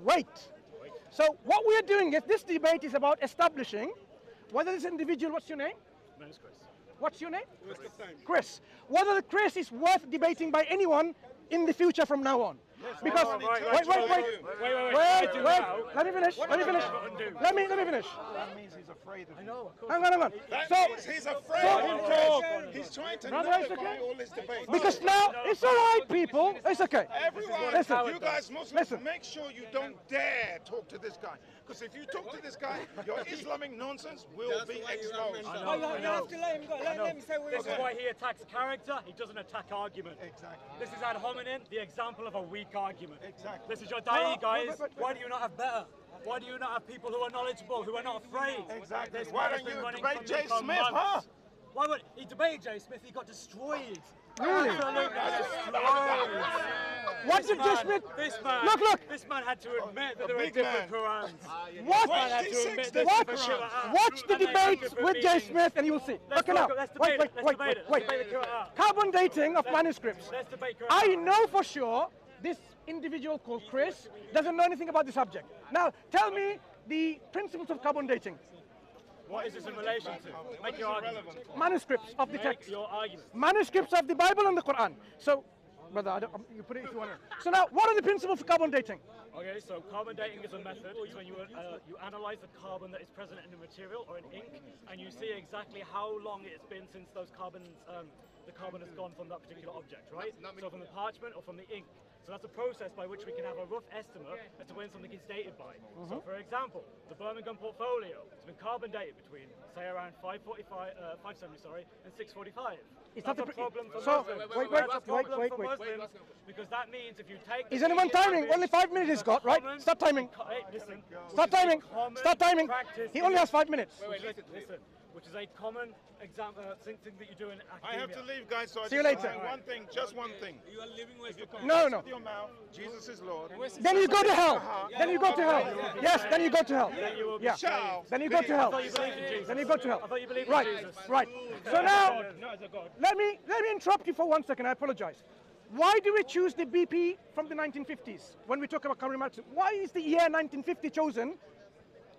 wait. So what we are doing is, this debate is about establishing whether this individual, what's your name? My name is Chris. What's your name? Chris. Whether Chris is worth debating by anyone in the future from now on. Because wait. Let me finish. Let me finish. Let me finish. That means he's afraid of him. Hang on. That So means he's afraid of him. He's trying to nullify all his debates. because now it's all right, people. It's okay. Everyone, Listen. you guys Muslims, Listen. make sure you don't dare talk to this guy. Because if you talk to this guy, your Islamic nonsense will be exposed. You have to let him say what he's This is why he attacks character, he doesn't attack argument. Exactly. This is ad hominem, the example of a weak argument. Exactly. This is your da'i, guys. Why do you not have better? Why do you not have people who are knowledgeable, who are not afraid? Exactly. This Why man has don't been you running debate from Jay me for Smith, huh? months. Why would he debated Jay Smith? He got destroyed. Really? Absolutely destroyed. What did Jay Smith? This man, Look. This man had to admit that there are big different man. Qurans. Watch, Man had to admit there's different Qur'ans. watch the And they have debates different with Jay meanings. Smith, and you will see. Let's Okay, now. let's debate it. Let's debate it. Wait. Let's debate the Qur'an. Carbon dating of manuscripts. Let's debate Qur'an. I know for sure this individual called Chris doesn't know anything about the subject. Now, tell me the principles of carbon dating. What is this in relation to? Make your argument. Manuscripts of the Make text. your argument. Manuscripts of the Bible and the Quran. So, brother, you put it if you want to. So now, what are the principles of carbon dating? Okay, so carbon dating is a method. It's when you analyze the carbon that is present in a material or in ink, and you see exactly how long it's been since those carbons, the carbon has gone from that particular object, right? So from the parchment or from the ink. So that's a process by which we can have a rough estimate as to when something is dated by. So for example, the Birmingham portfolio has been carbon dated between, say, around 570, and 645. Is that That's the a problem for so, Muslims. wait, That's a problem wait. for Muslims, because that means if you take... Is anyone timing? Only 5 minutes he's got, right? Start timing. Hey, listen. Start timing. Start timing. Practice He only has 5 minutes. Wait, listen. Which is a common example, thing that you do in academia. I have to leave, guys, so I See you just later. say one thing, just one thing. You are living with No. With your mouth, Jesus is Lord. Then you go to hell. Then you go to hell. Yes, then you go to hell. Yeah. Shall Then you go to hell. I thought you believed in Jesus. Then you go to hell. I thought you believed in Right, Jesus. right. So now, Not as a God. let me interrupt you for 1 second. I apologize. Why do we choose the BP from the 1950s when we talk about carbon monoxide? Why is the year 1950 chosen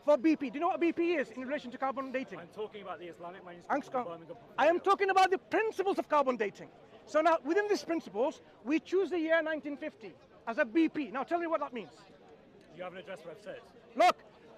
for BP? Do you know what BP is in relation to carbon dating? I'm talking about the Islamic manuscript of the Birmingham I am talking about the principles of carbon dating. So now, within these principles, we choose the year 1950 as a BP. Now, tell me what that means. You haven't addressed what I've said. Look,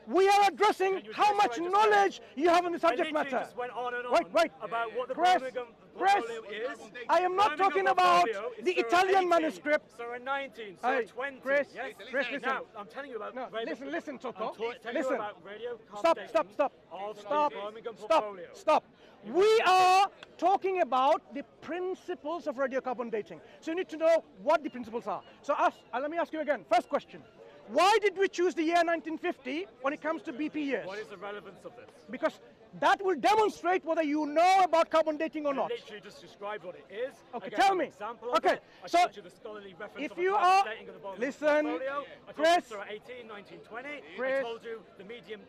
we are addressing Can you how address much what I just knowledge you have on the I subject literally matter. just went on and Wait. about what the Chris, Birmingham Chris, portfolio is. I am not Birmingham talking about portfolio is the Surah Italian 18, manuscript. Surah 19, Hey, Surah 20. Chris, yes? Chris, listen. Now, I'm telling you about No, radio. listen, Toko. I'm telling Listen. you about radio Stop. of Stop. the Birmingham portfolio. Stop. We are talking about the principles of radiocarbon dating. So you need to know what the principles are. So let me ask you again. First question. Why did we choose the year 1950 when it comes to BP years? What is the relevance of this? Because that will demonstrate whether you know about carbon dating or I not. literally just described what it is. Okay, I gave tell an me. Example of Okay, it. I so showed you the scholarly reference if of you a are- dating of the Birmingham listen, portfolio. I told Chris. you Surah 18, 19, 20. Chris. I told you the medium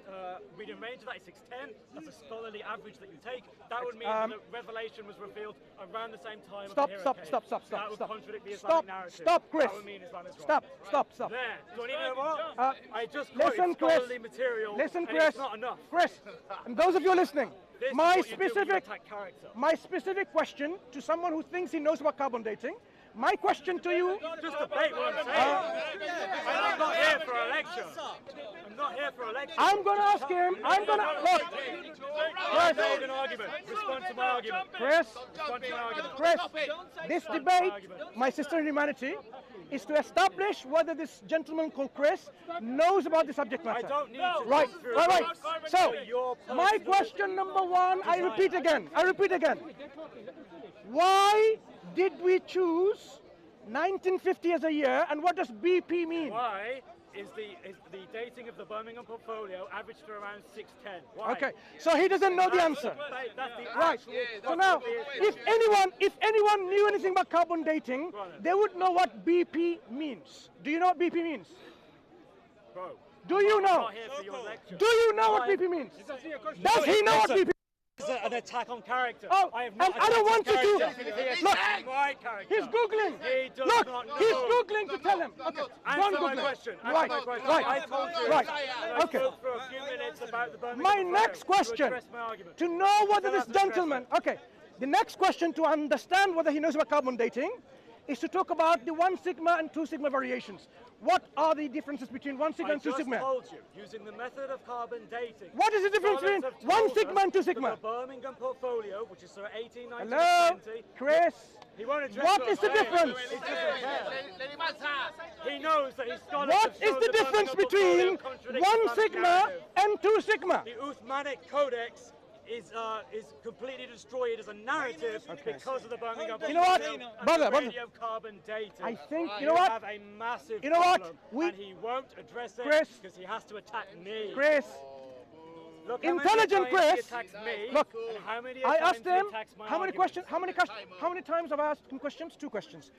range of that is 610. That's a scholarly average that you take. That would mean that the revelation was revealed around the same time. Stop. of the Hira cave. That would Stop. contradict the Islamic narrative. Stop, Chris. That would mean Islam is wrong. Stop. There. Do I need to know more? I just Listen, quoted Chris. scholarly material. Listen, and Chris. It's not enough. Chris, and those of you listening, This is my what you do when you specific attack character. my specific question to someone who thinks he knows about carbon dating, my question to you, Just debate what I'm saying. I'm not here for a lecture. I'm not here for a lecture. I'm going to ask him, look, Hold an argument. Respond to my argument. Chris, Respond to my argument. Chris, this debate, my sister in humanity, is to establish whether this gentleman called Chris knows about the subject matter. I don't need to Right. go through So, your my personal question number one, I repeat again. Why did we choose 1950 as a year, and what does BP mean? Why is the dating of the Birmingham portfolio averaged to around 610? Why? Okay, so he doesn't know the answer. That's the Right. actual- So now, if anyone knew anything about carbon dating, they would know what BP means. Do you know what BP means? Bro, Do you I'm know? not here for your lecture. Do you know what BP means? Does he know what BP It's an attack on character. Oh, I have and not I don't want you to. attacked character. Look, My character. he's Googling. He does Look, not know. he's Googling to tell him. Okay, go on Answer my Googling. question. Answer Right, my question. right, I told you. right. I Okay. spoke for a few minutes about the Birmingham My Fire next to question, address my argument. to know whether Still this hasn't addressed gentleman, it. okay, the next question to understand whether he knows about carbon dating is to talk about the 1 sigma and 2 sigma variations. What are the differences between 1 sigma I and 2 just sigma? told you, using the method of carbon dating. What is the difference scholars between have 1 told sigma us and 2 that sigma? The Birmingham portfolio, which is sort of 1890 Hello, to 20. Chris. He won't address What what is the I'm saying. difference? He doesn't care. He knows that his scholars What have is shown the difference Birmingham portfolio between contradicts 1 Islamic sigma narrative. and 2 sigma? The Uthmanic Codex is completely destroyed as a narrative because of the Birmingham You know what? portfolio and Brother, the brother. radiocarbon dating. I think, you know what? have a massive You know what? problem, and he won't address it Chris. because he has to attack me. Chris, Look how many intelligent times he Chris. attacks me, Look, and how many I times asked he him attacks my how many arguments. questions, how many times have I asked him questions? 2 questions.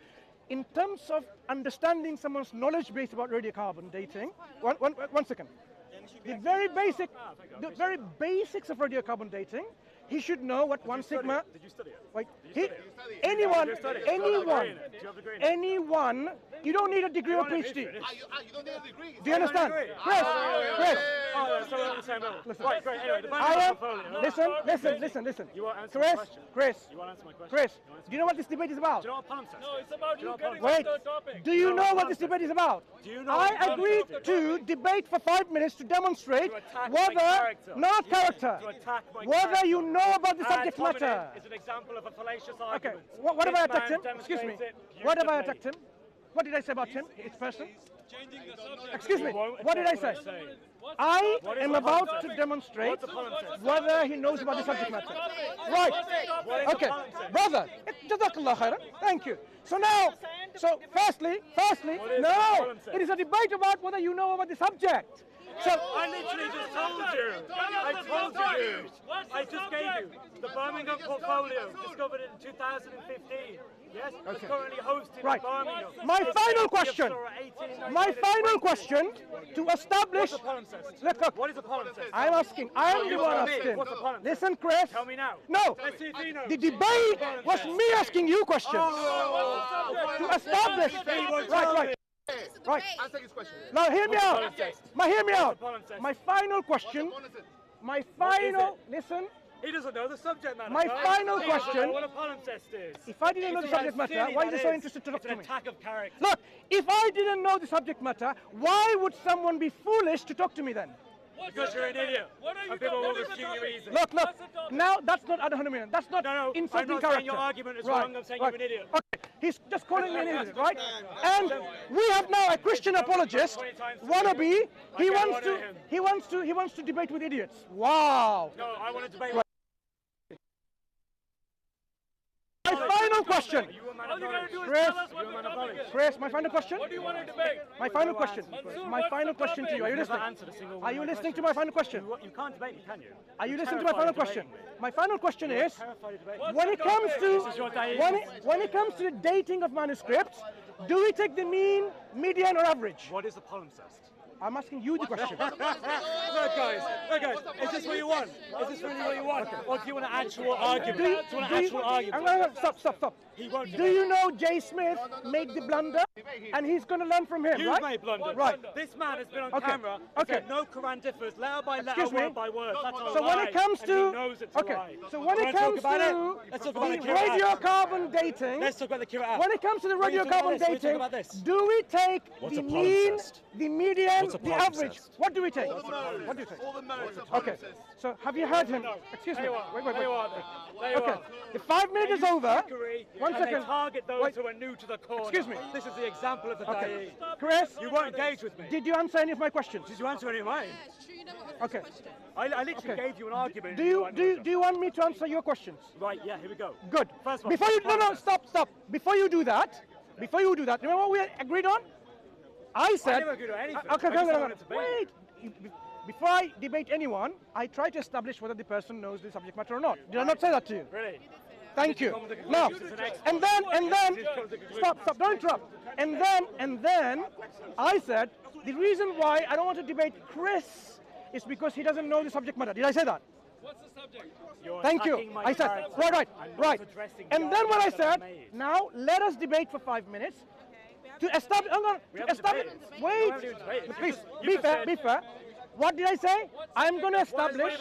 In terms of understanding someone's knowledge base about radiocarbon dating, one second. The very basics of radiocarbon dating, he should know what 1 sigma. Did you study it? Wait, study it? anyone, Do you study it? Do you have a degree anyone, in it? Do you have a degree in it? anyone. You don't need a degree or don't need PhD. to. You don't need a degree. Do you understand? agree. Chris, Chris. Oh, yeah, so we're on the same level. Right, great. Anyway, the I Birmingham am. portfolio. Listen. You won't answer my Chris, question. Chris, You won't answer my question. Chris. You won't answer Do you know what this debate is about? Do you know what palimpsest No, is? it's about Do you know you what getting palimpsest Wait. off the topic. Do you know what this debate is about? Do you know I what agreed palimpsest to debate for 5 minutes to demonstrate To attack my whether, character. not Yes, character, to attack my whether character. you know about the subject Ad hominem matter. is an example of a fallacious Okay, argument. what have I This man attacked him? Excuse me. demonstrates it What have I beautifully. attacked him? What did I say about him? His person? Changing the subject. Excuse me. You won't What did I address say? what I'm saying. I What is am the about palimpsest? to demonstrate What's the palimpsest? whether he knows about the subject matter. Right. What is the Okay, palimpsest? brother. Jazakallah khairan. Thank you. So now, firstly, What is the no, palimpsest? it is a debate about whether you know about the subject. So, I literally just told you. I told you. I just gave you the Birmingham portfolio discovered in 2015. Yes, it's currently hosted right. in Birmingham. My It's final the question. Sort of 18, My 19, final 20. question to establish. What's the palimpsest? Look, What is the palimpsest? I'm asking. I am You the one tell me. asking. What's the palimpsest? Listen, Chris. Tell me now. No. Let's see if he knows. The debate was me asking you questions Oh. to establish. Right. Right. Answer his question. Now hear me out. Hear me out. palimpsest? My final question. Listen. He doesn't know the subject matter. My guys. final He doesn't question- know what a palimpsest is. If I didn't know the subject How silly matter, why are that you so is. interested to talk It's to an me? attack of character. Look, if I didn't know the subject matter, why would someone be foolish to talk to me then? Because you're an idiot. What are you And people talking will about? refute you easily. Look. What's the topic? Now that's not ad hominem. That's not No, I'm insulting not character. saying your argument is Right, wrong. I'm saying right. you're an idiot. Okay, he's just calling me an idiot, right? And we have now a Christian apologist, wannabe. He wants to debate with idiots. Wow. No, I want to debate. Right. My final question. Are you a man All of you gotta knowledge? do is Chris. tell us what the topic is. Chris, my final question. What do you want to debate? My final question. Mansur, My what's final the question to you. Are you topic? Never listening? answered a single one Are of you my listening to questions. my final question? You can't debate me, can you? Are you You're listening to my final terrified of question? debating me. My final question is, Terrified of debating me. What's when the it comes topic? to This is your day. when it comes to the dating of manuscripts, do we take the mean, median, or average? What is a palimpsest? I'm asking you the question. Look, guys, is this what you want? Is this really what you want? Or do you want an actual argument? Do you want an actual argument? Stop. He won't Do debate. you know Jay Smith made the blunder, and he's going to learn from him, You right? made blunders. Right. This man has been on Okay. camera. Okay. Said no Quran differs, letter by letter, Excuse me? word by word. That's a So lie. when it comes and to he knows it's a okay, lie. so when You it wanna talk comes about to it? Let's talk about the the Quran. radiocarbon dating, Let's talk about the Quran. when it comes to the When you talk about radiocarbon this, when you talk dating, about this. do we take What's the a mean, palimpsest? the median, What's a the average? palimpsest? What do we take? What do you take? All the modes of Okay. So have you heard him? Excuse me. There you are. Wait. There you are. There you Okay. are. The 5 minutes is They use over. trickery, One and second. They target those Wait. who are new to the corner. Excuse me. This is the example of the Okay. Da'i. Chris, You won't engage with me. did you answer any of my questions? Did you answer any of mine? Okay. I literally gave you an argument. Do you want me to answer your questions? Right, yeah, here we go. Good. First one, Before you palimpsest. stop. Before you do that, remember what we agreed on? I said. never agreed on anything. Okay, I just hang on. wanted to debate. Wait. Before I debate anyone, I try to establish whether the person knows the subject matter or not. Did I not say that to you? Really? Thank you. come to the Now, conclusion it's an expert. and then, Did come to the conclusion stop, don't interrupt. And then, I said, the reason why I don't want to debate Chris is because he doesn't know the subject matter. Did I say that? What's the subject? Thank you. attacking my I said, character right. and not addressing the And then what I arguments that said, I made. now let us debate for 5 minutes to establish, wait, please, be fair. What did I say? I'm going to establish,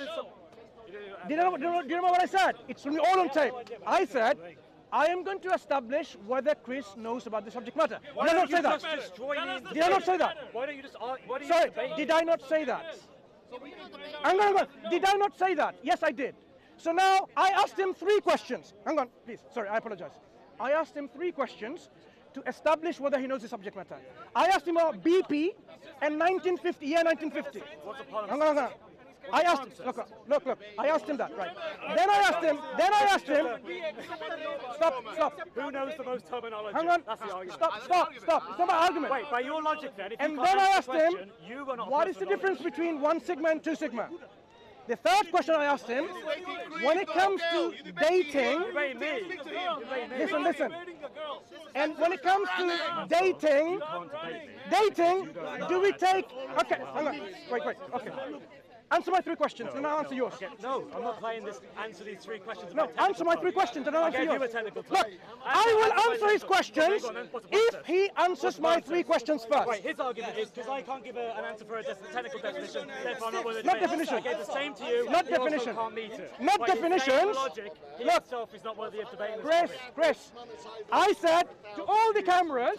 do you know what I said? It's all on tape. I said, I am going to establish whether Chris knows about the subject matter. Did I not say that? Did I not say that? Why don't you just why don't you Sorry, debate? did I not say that? Hang on. Did I not say that? Yes, I did. So now I asked him 3 questions. Hang on, please. Sorry, I apologize. I asked him 3 questions to establish whether he knows the subject matter. I asked him about BP and 1950, year 1950. What's a palimpsest? Hang on. I asked, look, I asked him that, right. Then I asked him, stop. Who knows the most terminology? Hang on, That's the argument. stop. It's not my argument. Wait, by your logic then, if And you then can't I answer asked the him, question, you are not a what is the person of difference knowledge. between 1 sigma and 2 sigma? The third question I asked him, when it comes to dating, Debate me. Debate me. listen, and when it comes to dating, do we take, okay, hang on, wait, okay. Answer my 3 questions, and I'll answer yours. Okay, no, I'm not playing this. Answer these 3 questions. No, about technical answer my 3 terms. questions, and I'll answer I gave yours. you a technical term. Look, I will answer his questions Go on then, what's the if process? he answers my 3 questions first. Right, his argument is because I can't give an answer for a technical definition, therefore I'm not willing to Not debate. definition. I gave the same to you. Not he also definition. can't meet it. Not By his same definitions. logic, he Look. himself is not worthy of debating this topic. Chris, I said to all the cameras,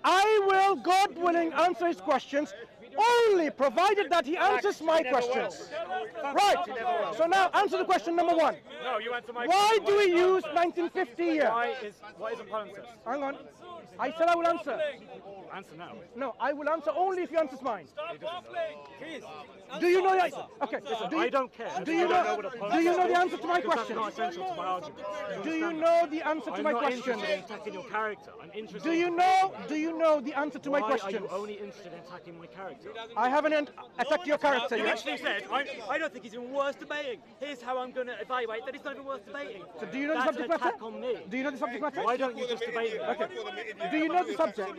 I will, God willing, answer his questions only provided that he answers my questions. Right, so now answer the question number 1. No, you answer my Why question. do we use 1950 year? Why isn't palimpsest? Hang on. I said I will answer. Answer now. No, I will answer only if you answer mine. Stop waffling. Please. Do you know the answer? Okay, I don't care. do you know the answer to my Because question? that's not essential to my argument. Do you know the answer to I'm my not question? interested in attacking your character. I'm interested. Do you know the answer to my Why question? are you only interested in attacking my character? I haven't attacked your character You yet. actually said, I don't think he's even worth debating. Here's how I'm going to evaluate that he's not even worth debating. So do you know the That's subject an attack matter? on me. Do you know the subject matter? Why don't you just debate me? Okay. Do you know the subject?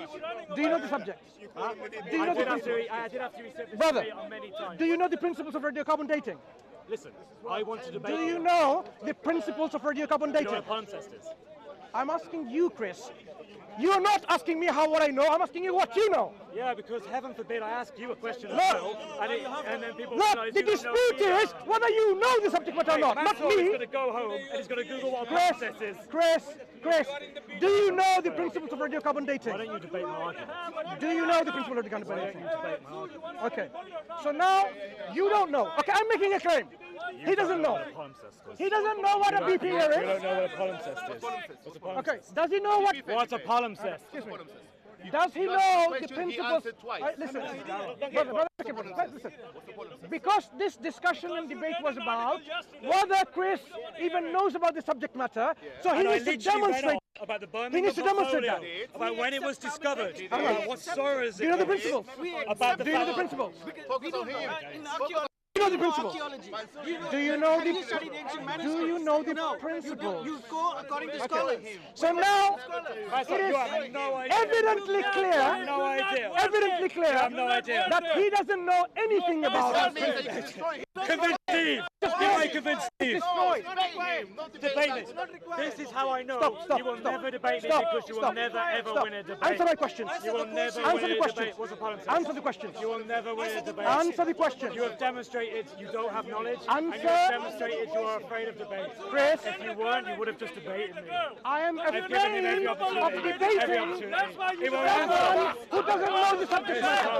Do you know the subject? Huh? Do you know I did the have to reset this Brother, debate on many times. do you know the principles of radiocarbon dating? Listen, I want to debate Do you know the principles of radiocarbon You know dating? what a palimpsest is? I'm asking you, Chris. You're not asking me what I know. I'm asking you what you know. Yeah, because heaven forbid I ask you a question as Look. well, and then people Look, realise the you don't know dispute either. is whether you know the subject matter or not, not Mansur is me. going to go home and he's going to Google what a Chris, palimpsest is. Chris, do you know the principles of radiocarbon Why dating? don't you debate my argument? Do you know the principles of radiocarbon Why don't dating? you debate my argument? Okay, so now you don't know. Okay, I'm making a claim. He doesn't know. What a palimpsest is. He doesn't know what a BP here You don't is. know what a palimpsest is. What's a palimpsest? Okay, does he know what? What's a palimpsest? Does he know the question he principles? answered twice. Listen, brother, listen. Because this discussion and debate was about whether Chris even knows about the subject matter, so he And I needs to literally read demonstrate. up about the He Birmingham needs to demonstrate portfolio, that. about when it was discovered, on. about what sorrows Do you know the it was, principles? about the Do you know the fact principles? Focus on him. Do you know the principles? Do you know the? Do you know the principles? You go according to scholars. So now Mansur, it you have is no idea. evidently clear. No idea. Evidently clear have no idea. that he doesn't know anything about That it. means that you destroy him. Convince Steve. You might convince Steve. Destroyed. Debate me. This is how I know Stop, you will stop. never debate me Stop, because you will stop, never ever stop. win a debate. Answer my questions. You will never Answer win the a questions. debate. What's the palimpsest? Answer the questions. You will never win a debate. Answer the questions. You have demonstrated you don't have knowledge, and you Answer. have demonstrated you are afraid of debate. Chris, If you weren't, you would have just debated me. I am I've given him every afraid of opportunity. Every debating opportunity. He won't someone answer. who doesn't know the subject matter.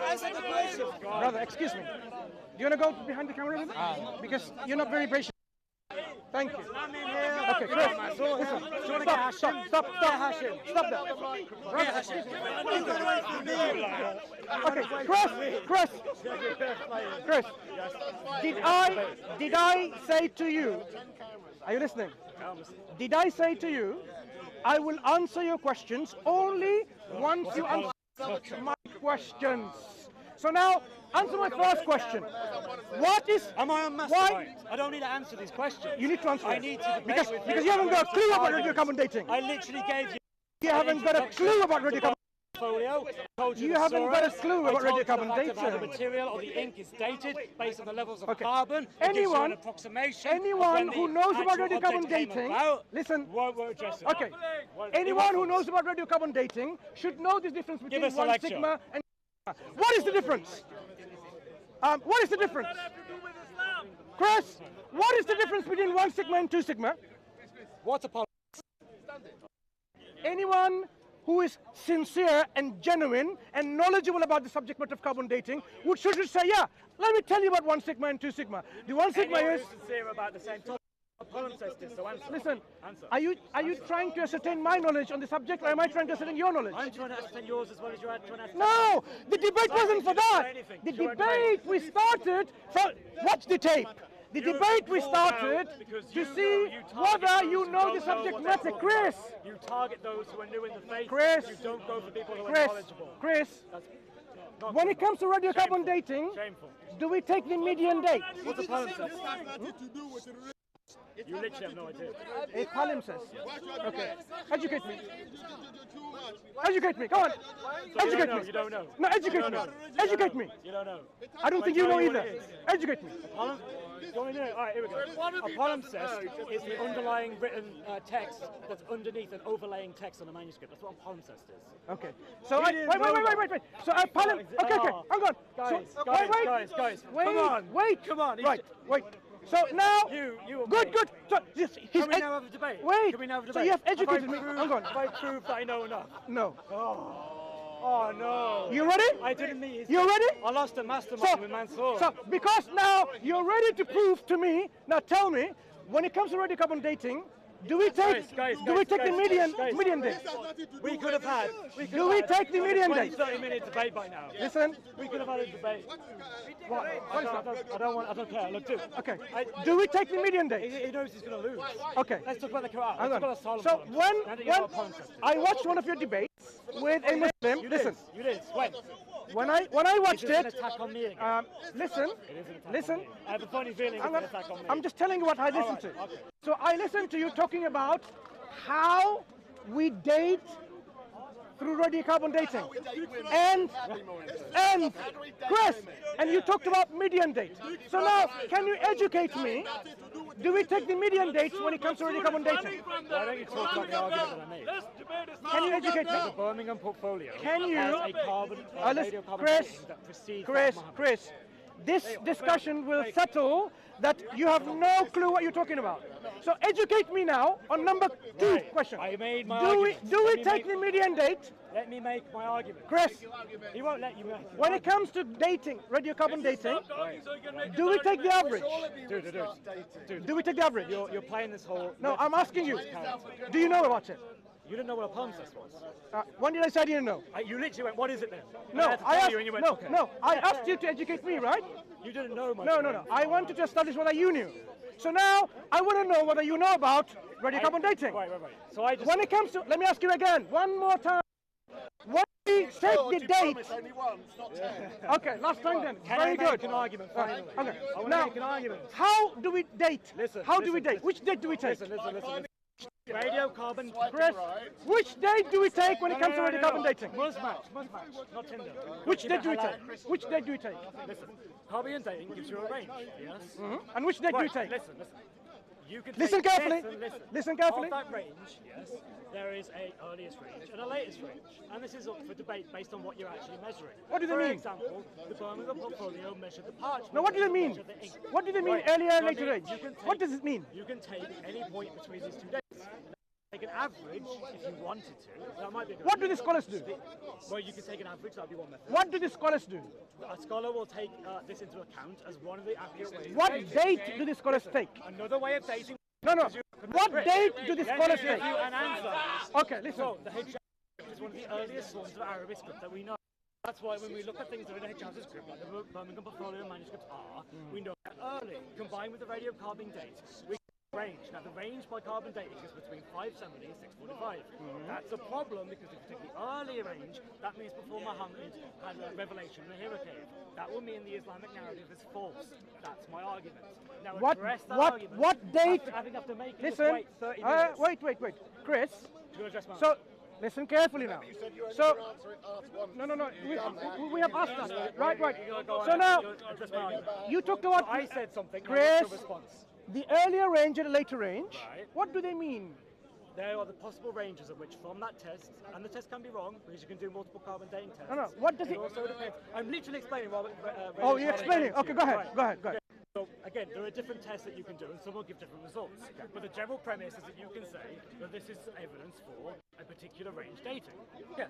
Answer the question. Brother, excuse me. Do you want to go behind the camera a little bit? Because you're not very patient. Thank you. Okay, Chris, listen. Stop that. Okay, Chris, did I say to you, are you listening? Did I say to you, I will answer your questions only once you answer my questions? So now, answer my first question. What is... Am I on mastermind? I don't need to answer these questions. You need to answer I it. need to debate because with you haven't got a clue about radiocarbon dating. I literally gave you. You haven't got a clue about radiocarbon. portfolio. You haven't got a clue about radiocarbon How the dating. material or the ink is dated based on the levels of Okay. carbon. It gives you Anyone, an approximation. anyone who knows about actual radiocarbon object came dating, about, listen. won't address it. Okay. Anyone who knows about radiocarbon dating should know the difference between us a 1 lecture. sigma and what is the difference? What is the difference? Chris, what is the difference between 1 sigma and 2 sigma? What's a polymer? Anyone who is sincere and genuine and knowledgeable about the subject matter of carbon dating should say, yeah, let me tell you about 1 sigma and 2 sigma. The 1 sigma Anyone is, who's sincere about the same topic. Palimpsestis, so answer. listen, Answer. are you trying to ascertain my knowledge on the subject, or am I trying to ascertain your knowledge? I'm trying to ascertain yours as well as you're trying to ascertain. No, the debate wasn't for that. anything. The You weren't debate we started for, watch the tape. The You debate we called out started because to you see target whether those you who know don't the subject what they're matter. talking Chris, about. You target those who are new in the faith. Chris, You don't go for people who are Chris, knowledgeable. Chris, That's not when good it comes to radiocarbon Shameful. dating, Shameful. do we take the median date? What's a palimpsest? You literally have no idea. A palimpsest. Okay. Educate me. Educate me. Go on. Educate me. You don't know. No, educate me. Educate me. You don't know. I don't think you tell know you what either. it is. Educate me. You want to do it? All right, here we go. A palimpsest is the underlying written text that's underneath an overlaying text on a manuscript. That's what a palimpsest is. Okay. So You didn't know wait. So a palim. Okay. Hang on. Guys, So, guys, Wait. come on. Wait. Come on. Right. Wait. So now. You Good. So he's Can we now have a debate? Wait. Can we now have a So debate? you have educated me. Hang on. Have I proved that I know enough? No. Oh no. You ready? I didn't mean You ready? I lost a mastermind with Mansur. So because now you're ready to prove to me. Now tell me, when it comes to radiocarbon dating, do we take the median date? We could have had. Do we take the median 20, date? 30-minute debate by now. Listen. We could have had a debate. What? I don't care. Look, dude. Okay. Do we take the median date? He knows he's going to lose. Okay. Let's talk about the Quran. Hang Let's on. talk about So Solomon. when I watched one of your debates with a Muslim, listen. You did. When? When I watched Is this an it, attack on me again? listen. It is an attack Listen. on me. I have a funny feeling it's an attack on me. I'm just telling you what I listened to. okay. So I listened to you talking about how we date through radiocarbon dating. And Chris, and you talked about median date. So now, can you educate me? Do we take the median dates when it comes to radiocarbon dating? Why don't you talk about the argument that I made? Can you educate me? The Birmingham portfolio Can you- has a carbon, Listen, radiocarbon Chris, dating that precedes Chris, this discussion will settle that you have no clue what you're talking about. So educate me now on number 2 Right. question. I made my Do we argument. take the median date? Let me make my argument. Chris, He won't let you make it. when it comes to dating, radiocarbon dating, do we take the average? Dude, Do we take the average? you're playing this whole... No, I'm asking you. Do you know about it? You didn't know what a palimpsest was. When did I say I didn't know? You literally went, what is it then? No, And had to I tell asked you and you went, no, okay. no. I asked you to educate me, right? You didn't know much. No. I wanted to establish whether you knew. So now I want to know whether you know about radiocarbon dating. Right. So I just... When it comes to, let me ask you again, one more time. When we take the date. Okay, last time then. Can Very I good. make an argument finally? Okay. I want to Now, make an argument. how do we date? Listen, How do we listen, date? listen. Which date do we take? Listen. Radiocarbon... Chris, which date do we take when it comes to radiocarbon dating? Must match, not Tinder. Which Keep date it do we halal. take? Which date do we take? Listen, carbon dating gives you a range, yes? And which date do we Right, take? listen. You can Listen take, carefully. Listen carefully. Of that range, yes, there is a earliest range and a latest range. And this is up for debate based on what you're actually measuring. What do they for mean? example, the Birmingham portfolio measured the parchment. Now, what do they mean? measured the ink. What do they mean, Right, earlier and so later age? you can take- What does it mean? You can take any point between these 2 dates. Take an average if you wanted to. That might be a good What do idea. the scholars do? Well, you can take an average, that would be one method. What do the scholars do? A scholar will take this into account as one of the accurate ways. What of dating. date do the scholars take? Another way of dating. No. What date do the Let scholars me give take? you an answer. Okay, listen. So, the Hijaz script is one of the earliest forms of Arabic script that we know. That's why when we look at things that are in the Hijaz script, like the Birmingham portfolio manuscripts are, we know that early. Combined with the radiocarbon date, we can range. Now, the range by carbon dating is between 570 and 645. That's a problem because if you take the earlier range, that means before Muhammad had a revelation in the Hira cave. That will mean the Islamic narrative is false. That's my argument. Now, address that argument. What date? After making Listen. us wait 30 minutes. Wait. Chris. Do you address my So, Listen carefully now. So, no, we have asked that. Right. So now, you talked about I said something. Chris, Now what's your response? the earlier range and the later range. Right. What do they mean? There are the possible ranges of which from that test, and the test can be wrong because you can do multiple carbon dating tests. No. What does it? Also depends. I'm literally explaining while. Oh, you're explaining. Okay, go ahead. Right. Go ahead. So again, there are different tests that you can do, and some will give different results. But the general premise is that you can say that this is evidence for a particular range dating. Yes.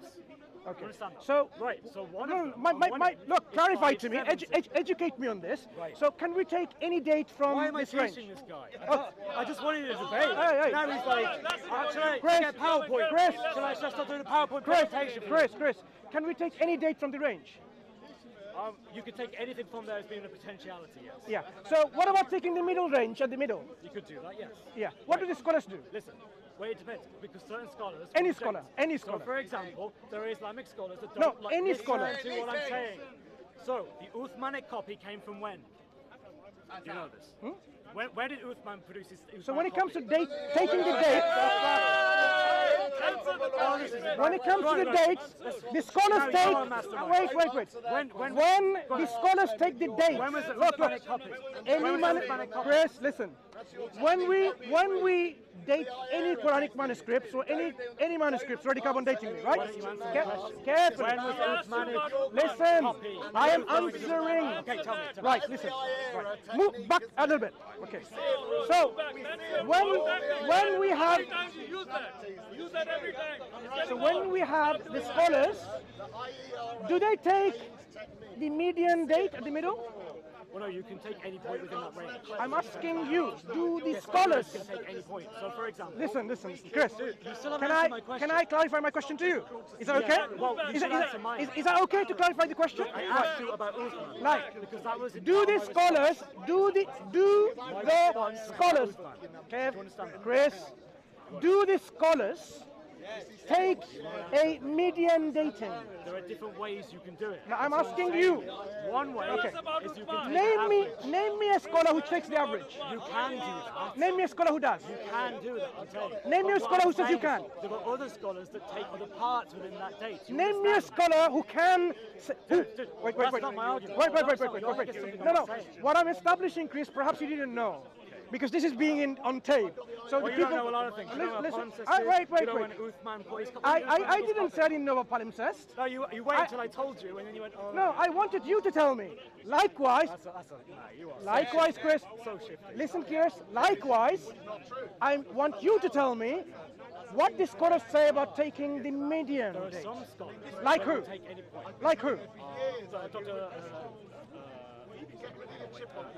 Okay. You understand that? So, right. So one no, of them. look, clarify to me. 570. Educate me on this. Right. So, can we take any date from Why am I this range? teaching this guy? I just wanted to debate. Hey. Now he's like, should I Chris, get PowerPoint? Chris. Should I start doing a PowerPoint presentation? Chris, can we take any date from the range? You can take anything from there as being a potentiality, yes. Yeah. So, what about taking the middle range at the middle? You could do that, yes. Yeah. What do the scholars do? Listen, well, it depends, because certain scholars... Any reject- scholar, any So, scholar. for example, there are Islamic scholars that No, don't any listen scholar. to what I'm saying. So, the Uthmanic copy came from when? You know this. When did Uthman produce his Uthmanic So, when it comes to copy? taking the date, when it comes to the dates, the scholars take. Wait. When the scholars take the dates, When was the look, Uthmanic copy? any When was man, the Uthmanic copy? Chris, listen. When we date any Quranic manuscripts or any manuscripts, already carbon dating, right? Why don't you answer the question? Carefully. When was the Uthmanic Listen, copy? I am answering. Okay, tell me. Right, listen. Right. Move back a little bit. Okay. So when we have Use that every time. so when we have the scholars, do they take the median date at the middle? Well, no, you can take any point within that range. I'm asking you, do the Yes, scholars can take any point. So, for example, listen, Chris, you still haven't can answered my question. can I clarify my question to you? Is that okay? Well, you should answer mine. Is that okay to clarify the question? I asked you about Uthman. Right. Because that was Do the scholars, do the scholars, Kev, Chris, do the scholars take a median dating? There are different ways you can do it. Now I'm asking you, One way Okay. is you can take name me a scholar who takes the average. You can do that. Name me a scholar who does. You can do that, I'm telling you. Name me a But scholar what who I'm says you saying can. is There are other scholars that take other parts within that date. You Name me a understand? scholar who can. Dude, Wait. that's not my argument. Wait. That's not what you're getting No. I'm saying. What I'm establishing, Chris, perhaps you didn't know, because this is being on tape. So Well, the you people. don't know a lot of things. You know Listen, what palimpsest is. wait. You know when Uthman put his I didn't say I didn't know about palimpsest. No, you waited until I told you, and then you went, oh. No, I wanted you to tell me. Likewise, Nah, you are. likewise, Chris. So shifty. Listen, Chris. Likewise, I want you to tell me what the scholars say about taking the median There are date. some scholars Like that who? don't take any point. Like who? Dr.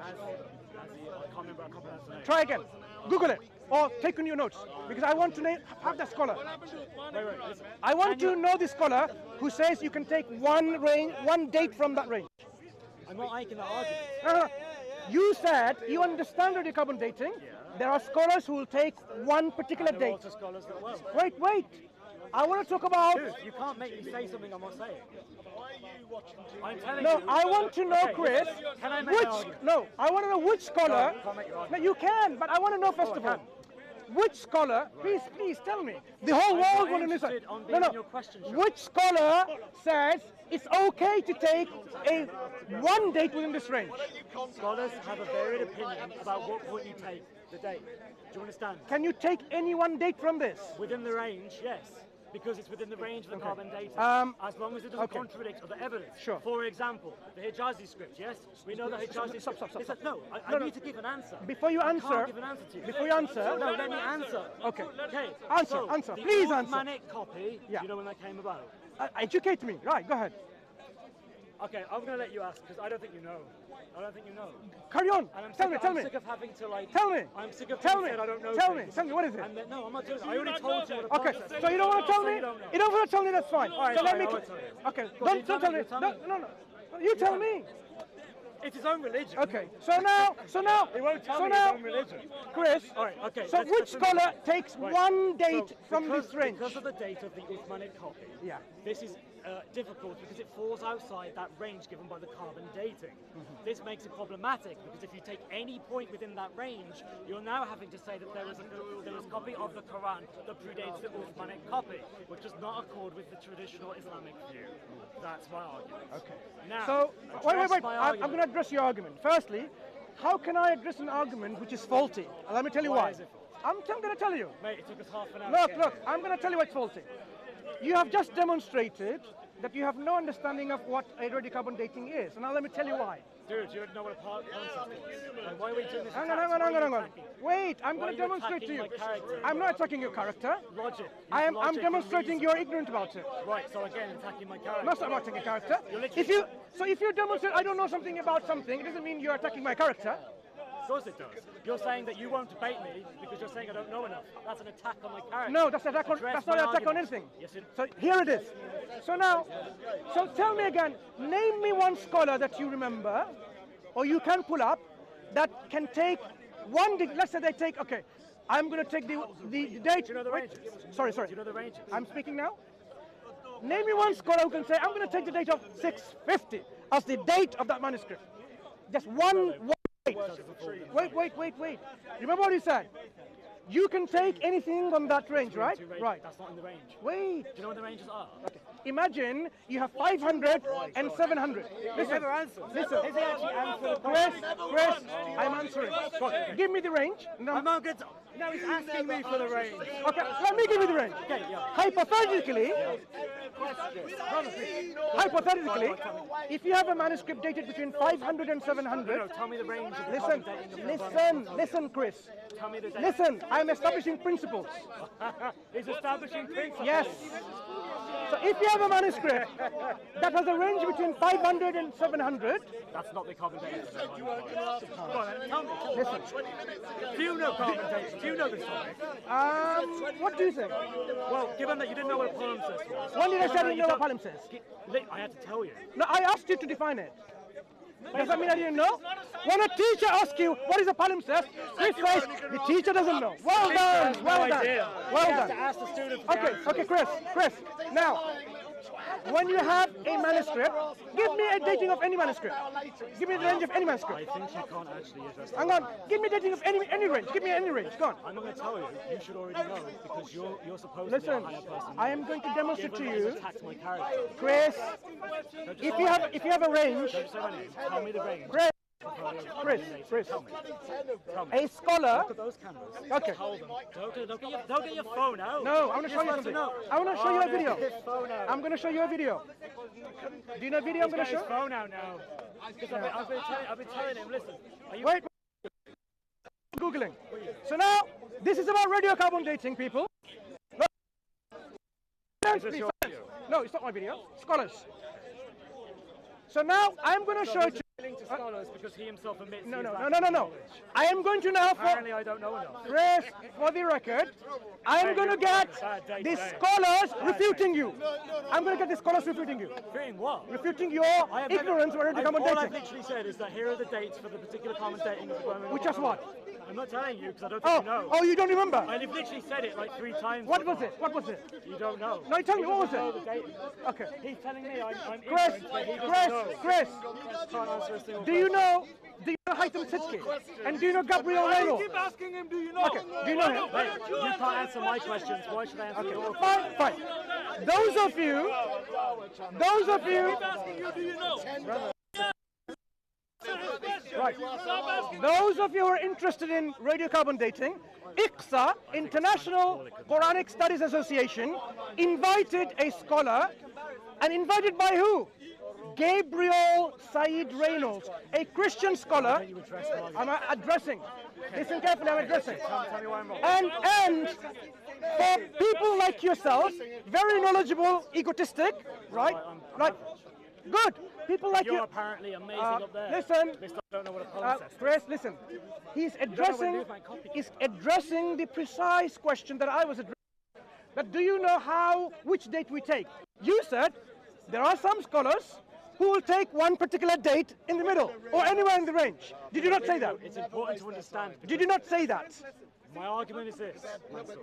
I can't remember his name. Try again. Google it or take on your notes, because I want to have that scholar. Wait, listen. I want to know the scholar who says you can take one date from that range. I'm not making that argument. No. You said you understand radiocarbon dating. There are scholars who will take one particular There are date. also scholars that will. Wait. I want to talk about. Dude, you can't make me say something I'm not saying. I'm telling No, you. I want to know, Okay, Chris. Can I make an argument? I want to know which scholar. No, can't make your No, argument. you can, but I want to know first of all. can. Which scholar? Please tell me. The whole world I'm want to know. interested on being in your question, Sean. Which scholar says it's okay to take one date within this range? Scholars have a varied opinion about what point you take the date. Do you understand? Can you take any one date from this? Within the range, yes. Because it's within the range of the carbon dating. As long as it doesn't okay. contradict other evidence. Sure. For example, the Hijazi script, yes? We know that Hijazi Stop. Listen, no, I need to give an answer. Before you I answer, can't give an answer to you. before you answer, No, let me answer. Okay. Okay. Answer. The Please answer. Uthmanic copy, Yeah. do you know when that came about? educate me. Right, go ahead. Okay, I'm going to let you ask because I don't think you know. Carry on. And I'm Tell sick, me. I'm sick of having to like. Tell me. I'm sick of Tell being me. said I don't know. Tell me. things. Tell me. What is it? And then, no, I'm not doing it. I already told you what a Okay. process is. So you don't want to tell me? You don't know. You don't want to tell me? That's fine. All right, so let fine, me. I won't tell you. Okay. Go on, Don't tell me. you tell me. No. You tell me. It's his own religion. Okay. So now. He won't tell me his own religion. Chris. All right, okay. So which scholar takes Right. one date So from this range? Because of the date of the Uthmanic copy. Yeah. This is difficult because it falls outside that range given by the carbon dating. This makes it problematic because if you take any point within that range, you're now having to say that there was a copy of the Quran that predates the Uthmanic copy, which does not accord with the traditional Islamic view. That's my argument. Okay. Now, So, wait. I'm I'm going to address your argument. Firstly, how can I address an argument which is faulty? Let me tell you Why why. is it faulty? I'm going to tell you. Mate, it took us half an hour. to get Look, here. I'm going to tell you what's faulty. You have just demonstrated that you have no understanding of what a radiocarbon dating is. And now let me tell you why. Dude, you don't know what a concept is. And why are we doing this? Hang attack? on. Why are you Wait, I'm Why going are to you demonstrate to attacking you. my character? I'm not attacking your character. Logic. I'm Logic and demonstrating reason. you're ignorant about it. Right, so again, attacking my character. No, I'm not attacking a character. You're literally- If you demonstrate I don't know something about something, it doesn't mean you're attacking my character. Of course it does. You're saying that you won't debate me because you're saying I don't know enough. That's an attack on my character. No, that's not Address an attack my on argument. anything. Yes, it So here it is. So tell me again, name me one scholar that you remember, or you can pull up, that can take one, let's say they take, okay, I'm going to take the date. Do you know the ranges? Sorry. Do you know the ranges? I'm speaking now. Name me one scholar who can say, I'm going to take the date of 650 as the date of that manuscript. Just one date. Wait. Remember what he said? You can take anything on that range, right? Two ranges. Right. That's not in the range. Wait. Do you know what the ranges are? Okay. Imagine you have 500 and 700. Listen, never answered. listen. Has he actually answered the Chris, I'm answering. Give me the range. No. I'm not good. Now he's asking me for the range. Okay, let me give you the range. Okay, yeah. Hypothetically, if you have a manuscript dated between 500 and 700, No, tell me the range of the carbon dating of the listen, Chris. Tell me the date. Listen, I'm establishing principles. He's establishing principles. Yes. So if you have a manuscript that has a range between 500 and 700, That's not the carbon dating. Go on, then, tell me. listen, Do you know carbon dating? Do you know this topic? what do you think? Well, given that you didn't know what a palimpsest was. When did I say I given didn't know that what you palimpsest? I had to tell you. No, I asked you to define it. Does that mean I didn't know? When a teacher asks you what is a palimpsest, Chris says the teacher doesn't know. Well done, well done, well done. Ask the students. Okay, Chris. Now, when you have a manuscript, give me a dating of any manuscript. Give me the range of any I manuscript. think you can't actually address that. Hang on, give me a dating of any range. Give me any range. Go on. I'm not going to tell you. You should already know because you're supposed to be a Listen, higher person. I am going to demonstrate to Given that he's you, attacked my character. Chris. If you have a range, Don't say my name. Tell me the range. Chris, Tell me. a scholar. Look at those cameras. Okay. Hold them. Don't get your phone out. No, I want to show you You're supposed something. to know. I want to show you a there's video. his phone out. I'm going to show you a video. Do you know a video I'm He's going got to his show? phone out now. Because I've been telling him, listen. Are you Wait. Googling. So now, this is about radiocarbon dating, people. Is this your video? No, it's not my video. Scholars. So now, I'm going to show it to Appealing to scholars because he himself admits No. he is lacking in knowledge. I am going to now, Apparently I don't know enough. Chris, for the record, I'm going to get the scholars refuting you. I'm going to get the scholars refuting you. Refuting what? Refuting your I have ignorance when it comes all I've dating. literally said is that here are the dates for the particular commentating of the Birmingham. Which is what? I'm not telling you because I don't think you know. Oh, you don't remember? I've literally said it like 3 times. What was before. it? What was it? You don't know. No, tell me, what was Know it? the date. Okay. He's telling me I'm Chris, ignorant, but he doesn't know. Chris, Can't answer a single do you question. know Hyde and do you know Gabriel Reynolds? Keep asking him, do you know? Okay, do you know him? Mate, you can't answer my questions. Why should I answer yours? Fine. Those of you, Asking you, do you know? right, those of you who are interested in radiocarbon dating, ICSA, International Quranic Studies Association, invited a scholar, and invited by who? Gabriel Said Reynolds, a Christian scholar. I'm addressing. Listen carefully, I'm addressing. Tell me why I'm wrong. And for people like yourselves, very knowledgeable, egotistic, right? Right. Good. People like You're you. apparently amazing up there. Listen, Mister, I don't know what a palimpsest is. Chris, listen. He's addressing the precise question that I was addressing. That do you know which date we take? You said there are some scholars who will take one particular date in the middle or anywhere in the range. Did you not say that? It's important to understand. Did you not say that? My argument is this, Mansur.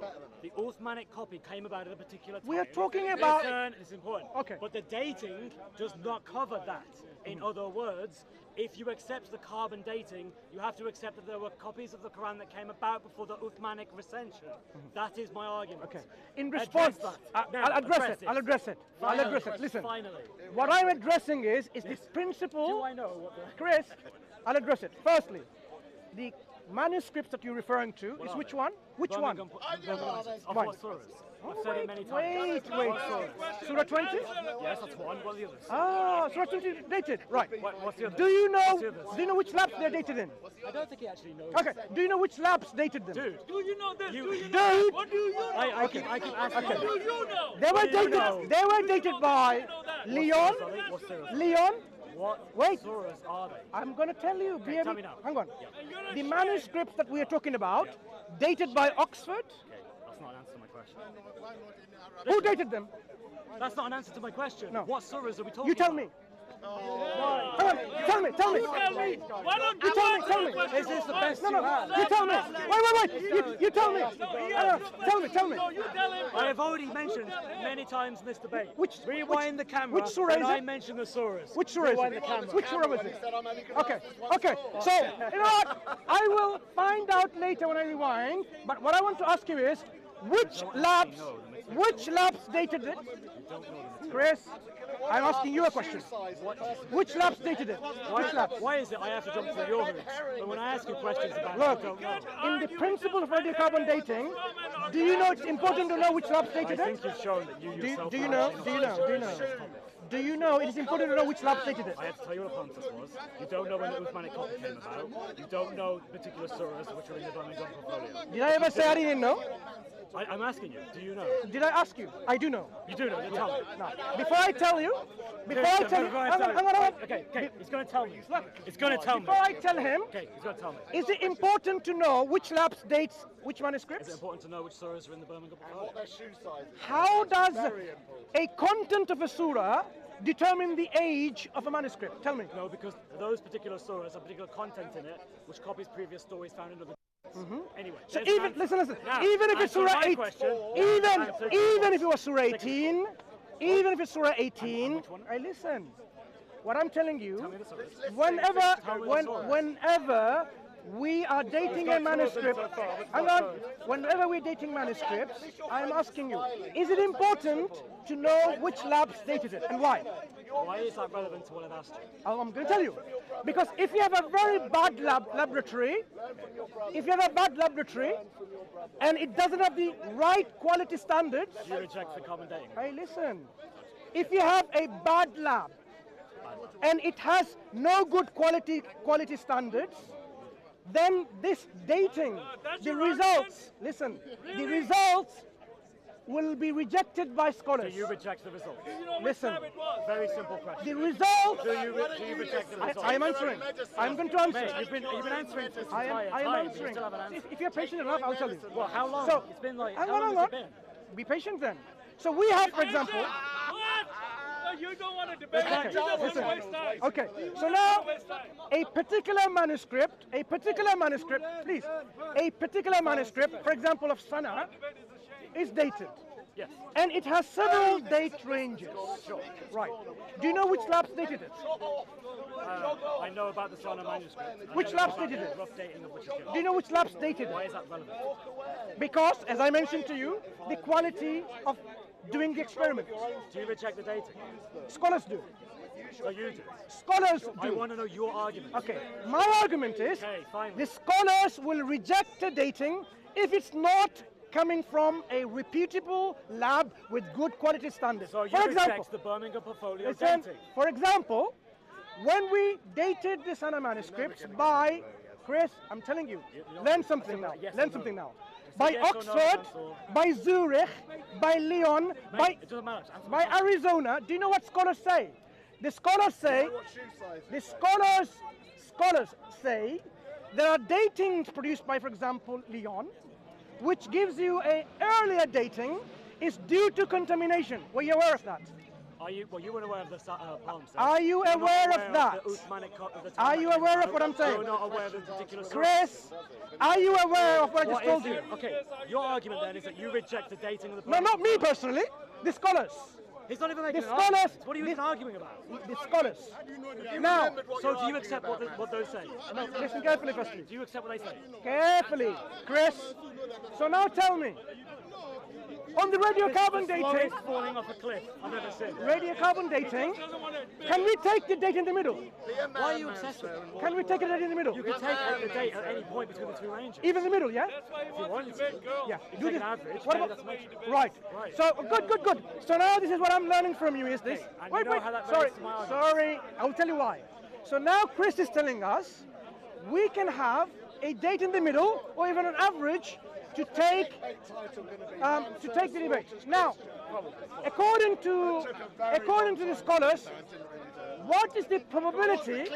The Uthmanic copy came about at a particular time. We are talking about... Listen, it's important. Okay. But the dating does not cover that. In other words, if you accept the carbon dating, you have to accept that there were copies of the Quran that came about before the Uthmanic recension. That is my argument. Okay. In response, I'll address it. I'll address it. I'll address it. Listen. Finally. What I'm addressing is the principle... Do I know what the... Chris, I'll address it. Firstly, the manuscripts that you're referring to is which one? Which one? Of Right. what surahs? I've said it many times. Wait. What surahs? Surah 20? Yes, that's one. What are the others? Ah, Surah 20 dated. Right. What's the other? Do you know? What's the others? Do you know which labs they're dated in? I don't think he actually knows. Okay. Do you know which labs dated them? Dude. Do you know this? You- Do you know? Dude. What do you know? I keep asking Okay. What do you know? They were do you know? dated. They were dated by Leon. What surahs? Leon. What Wait. surahs are they? I'm going to tell you. Be tell able- me now. Hang on. Yeah. The manuscripts that we are talking about, dated by Oxford. Okay, that's not an answer to my question. Who dated them? That's not an answer to my question. No. What surahs are we talking You tell about? me. Hang on. Tell me. Tell me. Why don't You tell me. Tell me. Is this the best No, you no. have? You tell me. Wait. You tell me. Tell me. No, you tell him. I have already mentioned many times in this debate. Rewind the camera. which surah and is I it? mentioned the surahs. Which surah is Rewind it? the camera. Which surah was it? Okay. So, you know what? I will find out later when I rewind. But what I want to ask you is, which labs dated it? Chris, I'm asking you a question. Which labs dated it? Which labs? Why is it I have to jump through your hoops? But when I ask you questions about it, Look, I don't know. in the principle of radiocarbon dating, do you know it's important to know which labs I dated think it? you've shown that you yourself Do you are know? actually Do you not know? Do you know? this topic. Do you know it is important to know which labs dated it? I have to tell you what a contest was. You don't know when the Uthmanic copy came about. You don't know particular surahs which are in the Birmingham portfolio. Did I ever say I didn't know? I'm asking you, do you know? Did I ask you? I do know. You do know, you tell me. No. Before I tell you, hang on. Okay, he's going to tell me. He's going to tell me. Before I tell him, Okay, he's going to tell me. is it important to know which labs dates which Is manuscripts? it important to know which surahs are in the Birmingham portfolio? How does a content of a surah determine the age of a manuscript? Tell me. No, because those particular surahs have particular content in it, which copies previous stories found in other. Anyway, So there's even an answer. listen. Now, Even if it's answer surah my 8, question. even if it was surah 18, even if it's surah And 18, which one? I listen. What I'm telling you, Tell me the surahs. whenever we are dating a manuscript, whenever we're dating manuscripts, I'm asking you, is it important to know which labs dated it and why? Why is that relevant to what I've asked you? I'm going to tell you. Because if you have a very bad laboratory, and it doesn't have the right quality standards, You reject the carbon dating. hey, listen. If you have a bad lab and it has no good quality standards, then this dating, that's the your results, listen, the results will be rejected by Do scholars. you reject the results? You know which Listen. lab it was? Very simple question. The results, Do you reject the results? I am answering. I'm going to answer. Mate, you've been answering this I entire am time, but you answering. still haven't answered. If you're patient enough, I'll tell you. Well, how long? So, It's been like, hang how long on. has it been? Be patient then. So we have, for example, What? No, you don't want to debate. Okay, You don't want listen. to waste time. Okay, so now Waste time. a particular manuscript, please, a particular manuscript, for example, of Sana, is dated. Yes. And it has several date ranges. Sure. Right. Do you know which labs dated it? I know about the Sana manuscript. and Which I know labs about dated the it? rough dating of which is Do you know which labs dated Why it? is that relevant? Because, as I mentioned to you, the quality of doing the experiment. Do you reject the dating? Scholars do. So you do. Scholars I do. want to know your argument. Okay, my argument is Okay, finally. the scholars will reject the dating if it's not coming from a reputable lab with good quality standards. So you For example, reject the Birmingham portfolio listen, dating. for example, when we dated the Sana manuscripts by Chris, I'm telling you, learn something now. Yes or Learn no? something now. It's a By yes or no Oxford, answer. by Zurich, by Lyon, by It doesn't matter. Answer by my question. Arizona. Do you know what scholars say? The scholars say, scholars say there are datings produced by, for example, Lyon, which gives you a earlier dating is due to contamination. Were you aware of that? Are you? Well, you weren't aware of the palm. Are you You're not aware of that? The Uthmanic of the Are you aware of what I'm saying? You're not aware of the particular. Chris, are you aware of what I just told is you? Okay, your argument then is that you reject the dating of the. No, not me personally. The scholars. He's not even making The an argument. scholars. What are you even arguing about? The scholars. Now, So do you accept what those say? no, listen carefully first. Do you accept what they say? Carefully, Chris. So now tell me, on the radiocarbon dating, Slowest falling off a cliff I've ever seen. radiocarbon dating, can we take the date in the middle? Why are you obsessed with it? Can we take it in the middle? You can take the date at any point between the two ranges. Even the middle, yeah? If you want to. Yeah. You Do take this. an average. What maybe about? that's metric. Right. Right. So good. So now this is what I'm learning from you is this. Okay, and you know how that Sorry, relates to my argument. sorry. I'll tell you why. So now Chris is telling us we can have a date in the middle or even an average to take the debate. Now, according to the scholars, what is the probability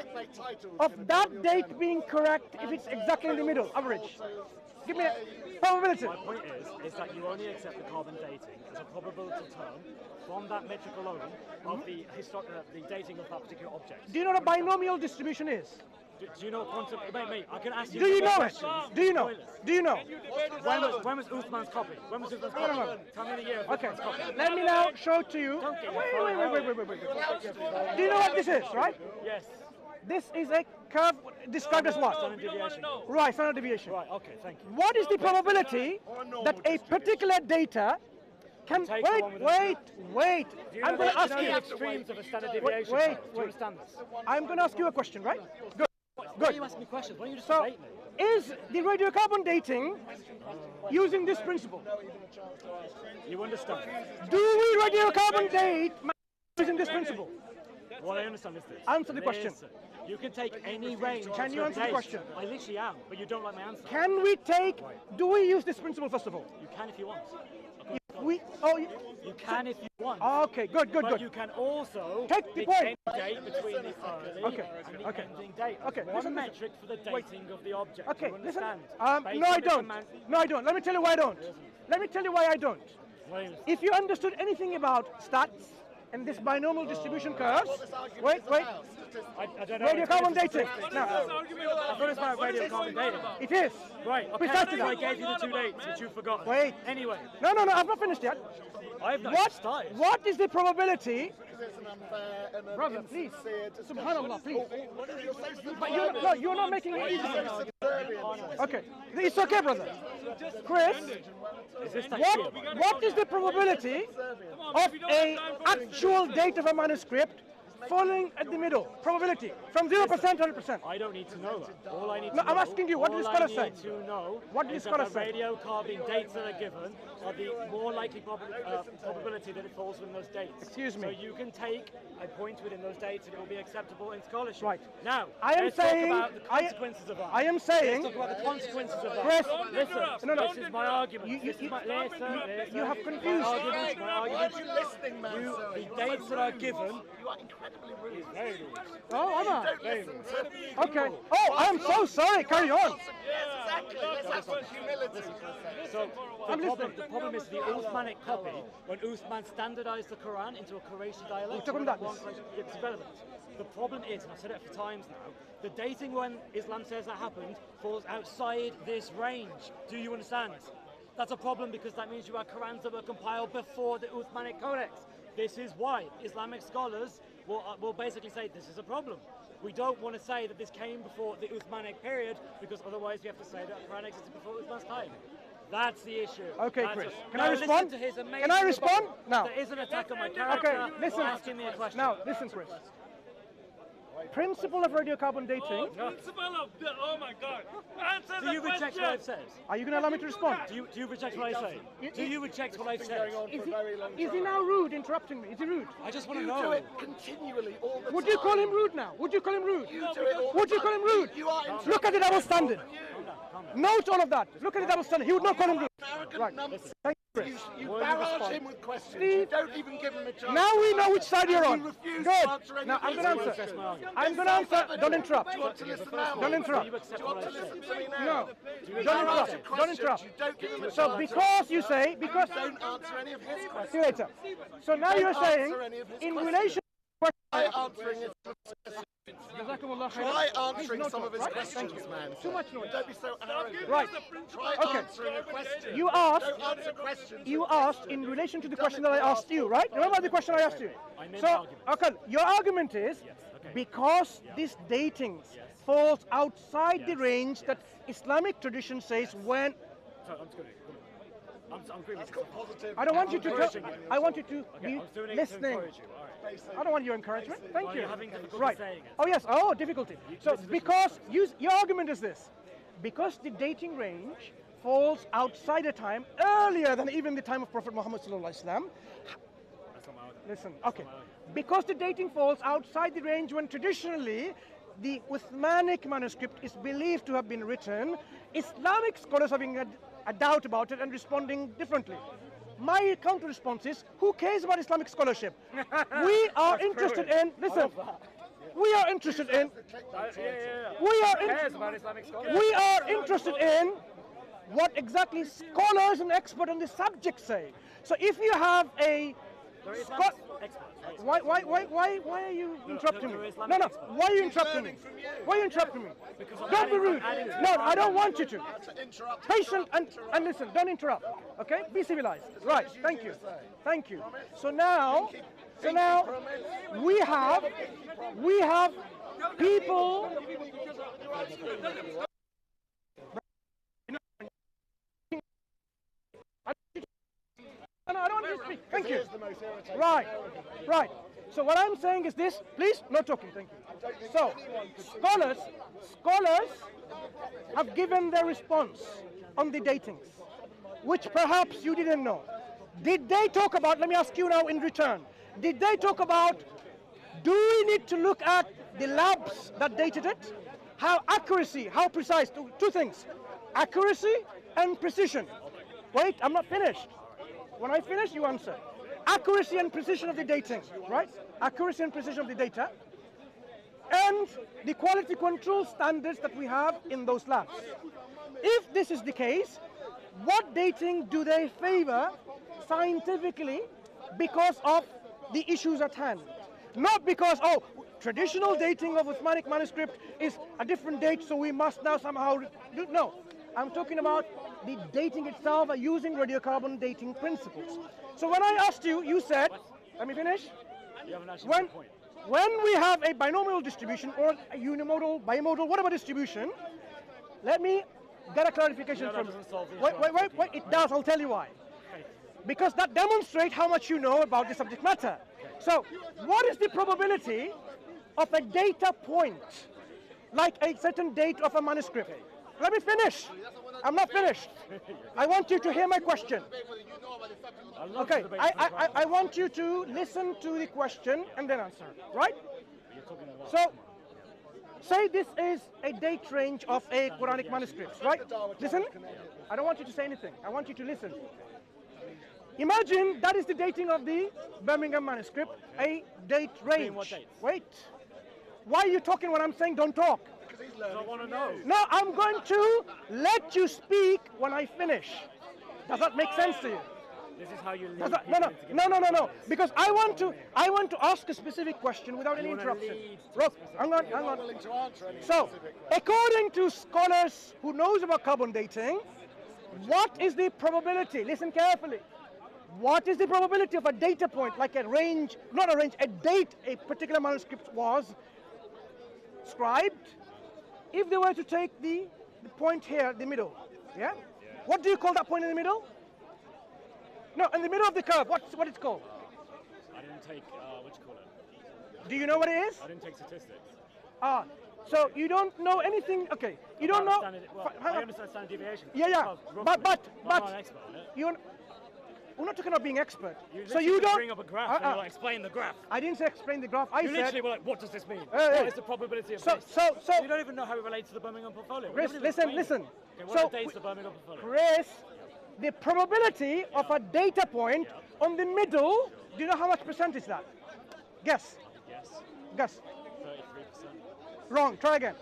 of that date being correct if it's exactly in the middle, average? Give me a probability. My point is that you only accept the carbon dating as a probability term from that metric alone of the dating of that particular object. Do you know what a binomial distribution is? Do you know quantum? Mate, I can ask you. Do you know it? questions. Do you know? Pointless. Do you know? When was Uthman's copy? When was Uthman's copy? No. Tell me the year of Okay, Uthman's copy. let me now show it to you. Don't get Wait. your Do you know what this is, right? Yes. This is a curve described as what? Standard deviation. Right, standard deviation. Right. Okay. Thank you. What is the probability that a particular data can... Take the one with the- Wait. Do you I'm know going to ask the you... extremes of a standard deviation. wait. Do you understand this? I'm going to ask you a question, right? Good. Why are you asking me questions? Why don't you just So, debate me? is the radiocarbon dating using this principle? You understand? Do we radiocarbon date using this principle? What I understand is this. Answer the question. Listen, you can take any range. Can you of answer the days. question? I literally am, but you don't like my answer. Can we take... Do we use this principle first of all? You can if you want. You can if you want. Okay, good. But you can also Take the pick point. any date between the early Okay, and the okay. ending date. Okay, One listen. metric for the dating of the object. Okay, you listen. understand? Based No, on I the don't. command- No, I don't. Let me tell you why I don't. Let me tell you why I don't. Wait, If you understood anything about stats and this binomial distribution curves, wait. I don't know. Radiocarbon dating. Now, I thought it was about radiocarbon dating. it is. Right, okay, Precisely so I that. gave you the 2 dates, which you've forgotten. Wait. Anyway, No, I've not finished yet. I have not What? started. What is the probability? It's an unfair and an Brother, please. insincere discussion. Subhanallah, please. What are your senses? But you're not making it easy. Okay, it's okay, brother. Chris, Is this that shield? what is the probability of a actual date of a manuscript falling at the middle? Probability from 0% to 100%. I don't need to know that. All I need to No, know. I'm asking you, what did the all scholar I say? need to know What did is the that scholar the say? radiocarbon dates that are given are the more likely probability that it falls within those dates. Excuse me. So you can take a point within those dates and it will be acceptable in scholarship. Right. Now, I am let's saying- talk about the consequences of that. I am saying, Let's talk about the consequences of that. Chris, Listen, no. this is my argument. You- This is my, listen. you have confused. My argument, Why are you listening, man? the dates that are given. You are incredibly rude. Very rude. Oh, am I? Don't listen to people. Okay. Oh, I'm so sorry. Carry on. Yes, exactly. Let's have some humility for a second. So I'm the problem is the Uthmanic copy, when Uthman standardized the Quran into a Qurayshi dialect. talking about one this. Qurayshi- It's relevant. The problem is, and I've said it for times now, the dating when Islam says that happened falls outside this range. Do you understand? That's a problem because that means you have Qurans that were compiled before the Uthmanic Codex. This is why Islamic scholars will basically say this is a problem. We don't want to say that this came before the Uthmanic period because otherwise we have to say that the Quran existed before Uthman's time. That's the issue. Okay, That's Chris. it. Can Now I listen respond? to his amazing Can I respond? rebuttal. Now. There is an attack on my character. Okay, listen. Or asking me a question. Now, listen, Chris. Principle of radiocarbon dating. Principle of the, oh my God. Answer Do the you reject question. what I've said? Are you going to allow me to respond? Do you reject what I say? Do you reject what I've said? Is he now rude, interrupting me? Is he rude? I just want to You do know. it continually all the time. Would you call him rude now? Would you call him rude? You do it all Would the you call him time. rude? You are Look at the double standard. Calm down, calm down. Note all of that. Look at the double standard. He would not call him rude. arrogant Right. nonsense. Thank You barrage him with questions. Steve, you don't even give him a chance. Now we know which side you're And on. you refuse Good. to answer any Now of I'm his going to questions. answer. I'm going to answer. Don't interrupt. Do you want to listen now? Don't interrupt. Do you want to listen to me now? No. You Don't barrage interrupt. him Don't questions, interrupt. You don't give him a So chance. because you say, because You don't answer any of his see you questions. later. So now you're Don't saying, answer any of his in questions. relation Try answering his questions. Try answering some of his questions, man. Too much noise. Don't be so arrogant. Right. Try Okay. answering a question. You asked. Don't answer questions. You asked in relation to the question that I asked you, right? Remember the question I asked you? So, okay, your argument is because this dating falls outside the range that Islamic tradition says when. I'm agreeing with Got positive. I don't want you to tell. I want you to Okay, be I was doing it to listening. encourage you. All right. I don't want your encouragement. Thank Well, you. you're having difficulty Right. saying it. Oh yes. Oh, difficulty. So because your argument is this, because the dating range falls outside a time earlier than even the time of Prophet Muhammad sallallahu alaihi wasallam. That's not my argument. Listen, okay. Because the dating falls outside the range when traditionally the Uthmanic manuscript is believed to have been written, Islamic scholars having a doubt about it and responding differently. My counter response is, who cares about Islamic scholarship? We are interested in, listen, we are interested in, we are interested in what exactly scholars and experts on the subject say. So if you have a why are you interrupting me? No, why are you interrupting me? Why are you interrupting me? Don't be rude. No, I don't want you to. Patient and listen, don't interrupt. Okay? Be civilized. Right, thank you. Thank you. So now we have people. No, I don't want you to speak. Thank you. Right. So what I'm saying is this, please, no talking, thank you. So, scholars have given their response on the datings, which perhaps you didn't know. Did they talk about, let me ask you now in return, did they talk about, do we need to look at the labs that dated it? How accuracy, how precise, two things, accuracy and precision. Wait, I'm not finished. When I finish, you answer. Accuracy and precision of the dating, right? Accuracy and precision of the data. And the quality control standards that we have in those labs. If this is the case, what dating do they favor scientifically because of the issues at hand? Not because, oh, traditional dating of Uthmanic manuscript is a different date, so we must now somehow do. No, I'm talking about the dating itself using radiocarbon dating principles. So when I asked you, you said, let me finish. When we have a binomial distribution or a unimodal, bimodal, whatever distribution, let me get a clarification from you. Wait, it does, I'll tell you why. Because that demonstrates how much you know about the subject matter. So, what is the probability of a data point, like a certain date of a manuscript? Let me finish. I'm not finished. I want you to hear my question. Okay, I want you to listen to the question and then answer, right? So, say this is a date range of a Quranic manuscript, right? Listen, I don't want you to say anything. I want you to listen. Imagine that is the dating of the Birmingham manuscript, a date range. Wait. Why are you talking when I'm saying don't talk? I want to know. No, I'm going to let you speak when I finish. Does that make sense to you? This is how you lead No. Because I want to ask a specific question without any interruption. Look, hang on. So, according to scholars who knows about carbon dating, what is the probability? Listen carefully. What is the probability of a data point, like a range, not a range, a date a particular manuscript was scribed, if they were to take the point here, the middle, yeah? What do you call that point in the middle? No, in the middle of the curve, what it's called? I didn't take, what you call it? Do you know what it is? I didn't take statistics. So you don't know anything, okay, you don't know. I understand standard deviation. Yeah, but, I'm not an expert on it. We're not talking about being expert. So you don't bring up a graph and you're like, explain the graph. I didn't say explain the graph. I said literally were like, what does this mean? What is the probability of this? So you don't even know how it relates to the Birmingham portfolio. Chris, listen. Okay, what dates the Birmingham portfolio? Chris, the probability of a data point on the middle, do you know how much percent is that? Guess. Yes. Guess. 33%. Wrong. Try again.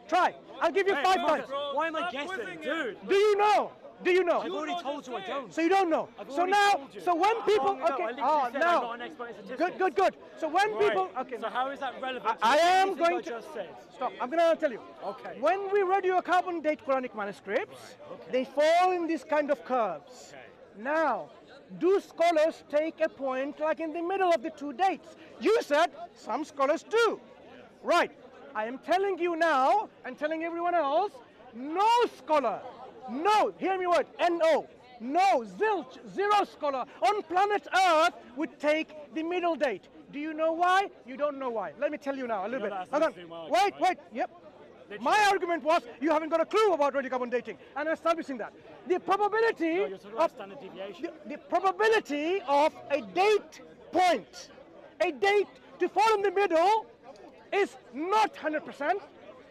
Try. I'll give you 5 points. Why am I guessing, dude? Do you know? Do you know? I've already told you I don't. So you don't know. I've So already now, told you. so when people, No, I okay, literally oh said I'm no, not an expert in statistics. good. So when Right. people, okay, So how is that relevant? I to am anything going I to just said? stop. I'm going to tell you. Okay. When we radiocarbon date Quranic manuscripts, they fall in this kind of curves. Okay. Now, do scholars take a point like in the middle of the two dates? You said some scholars do. Right. I am telling you now and telling everyone else, no scholar, no, hear me word, N-O, no, zilch, zero scholar on planet Earth would take the middle date. Do you know why? You don't know why. Let me tell you now a little bit. that's Hold on. literally my argument, Wait, yep. Literally. My argument was you haven't got a clue about radiocarbon dating, and I'm establishing that. The probability No, you're talking about standard deviation. the probability of a date point, a date to fall in the middle is not 100%,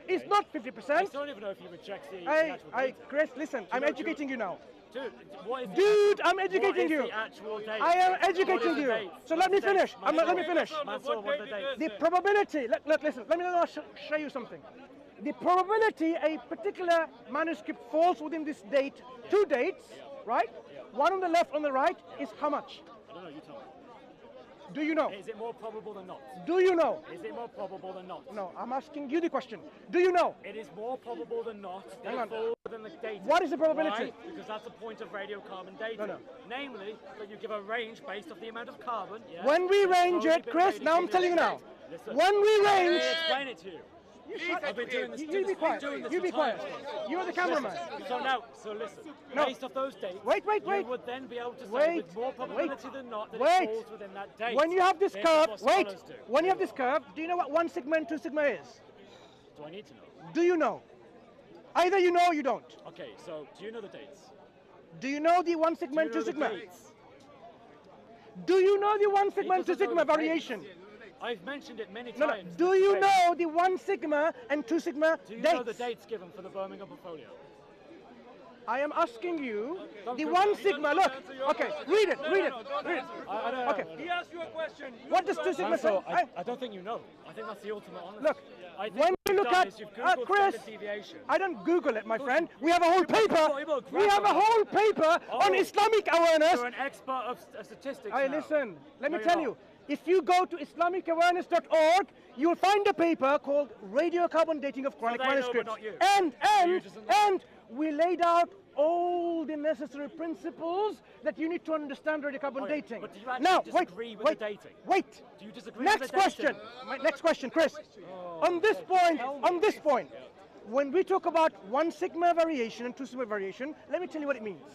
it's not I 50%. still don't even know if you reject the actual data. Chris, listen, I'm know- educating you now. Dude, what is the Dude, I'm what educating is you. the actual date? I am What is educating the you. date? So What's let me the date? finish. Let me finish. Mansur, what are the dates? The probability, listen, let me now show you something. The probability a particular manuscript falls within this date, two dates, right? One on the left, on the right, is how much? I don't know, you tell me. Do you know? Is it more probable than not? Do you know? Is it more probable than not? No, I'm asking you the question. Do you know? It is more probable than not that Hang on. it falls within the data. What is the probability? Why? Because that's the point of radiocarbon dating. No. Namely, that you give a range based off the amount of carbon. Yeah, When we that's range slowly it, been Chris, now I'm radiated telling you in the now. date. Listen, When we let me range, explain it to you. I've been doing this. you be quiet. doing this You for be quiet. time. You're the cameraman. So listen. No. Based off those dates, Wait. you would then be able to say Wait, with more probability than not that wait. it falls within that date. When you have this This is curve, what wait. scholars do. When you have this curve, do you know what 1 sigma and 2 sigma is? Do I need to know? Do you know? Either you know or you don't. Okay, so do you know the dates? Do you know the 1 Do sigma you and know 2 the sigma? dates? Do you know the 1 sigma and 2 Because I know sigma the variation? I've mentioned it many No. times. Do This you debate. know the 1 sigma and 2 sigma Do you dates? know the dates given for the Birmingham portfolio? I am asking you the Google 1 it. sigma. Look. Okay, read it. I don't know. Okay. He asked you a question. What does 2 sigma say? Mansur, I don't think you know. I think that's the ultimate honesty. Look, I think when what you you've look done at is you've Googled Chris, standard deviation. I don't Google it, my friend. you- We have a whole you must- paper. you must We have a grab whole paper on Oh. Islamic awareness. You're an expert of statistics Hey, now. listen, let me No, tell you're you. If you go to islamicawareness.org, you'll find a paper called Radiocarbon Dating of Quranic they know, but Manuscripts. not you. And just don't know. and we laid out all the necessary principles that you need to understand radiocarbon Okay, dating. but do you actually now, disagree with the dating? Wait. Do you disagree Next with the question. dating? Next question, Chris. Oh, on this okay, point, tell me. on this point, when we talk about 1 sigma variation and 2 sigma variation, let me tell you what it means.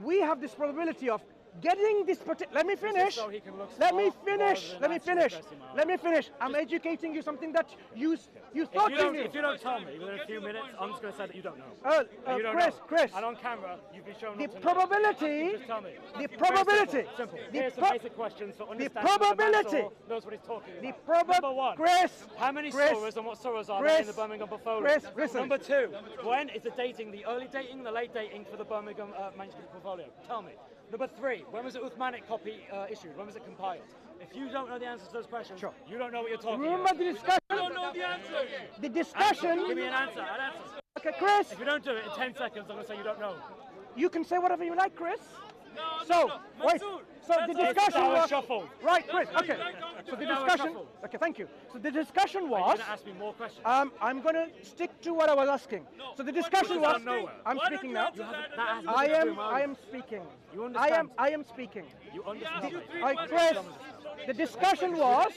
We have this probability of getting this particular. Let me finish. so he can look Let me smart finish. rather than Let me actually finish. stress him out. Let me finish. I'm educating you something that you thought you knew. If you don't tell me within a few minutes, I'm just going to say that you don't know. Uh, You don't Chris, know. Chris. And on camera, you've been shown The not to know. probability. Just tell me. The Very probability. Simple. The Here's some pro- basic questions for the understanding whether probability. Mansur knows what he's talking The about. Number one. Chris. How many Chris, surahs and what surahs are Chris, there in the Birmingham portfolio? Chris, listen. Number two. When is the dating, the early dating, the late dating for the Birmingham manuscript portfolio? Tell me. Number three. When was the Uthmanic copy issued? When was it compiled? If you don't know the answers to those questions, Sure. you don't know what you're talking Remember about. the discussion. You don't know the answer. The discussion. Give me an answer. An answer. Okay, Chris. If you don't do it in 10 seconds, I'm going to say you don't know. You can say whatever you like, Chris. No, So, no. wait. Mansur, So the Mansur, discussion Power was shuffle. right, Chris. That's Okay. right, So the Power discussion. shuffle. Okay, thank you. So the discussion You're was. going to ask me more questions. I'm going to stick to what I was asking. So the discussion was. I'm Why don't speaking you now. answer that that and has I nothing to do am. with I am speaking. You understand? I am speaking. You He asked understand? you me? three All right, questions. Chris. The discussion was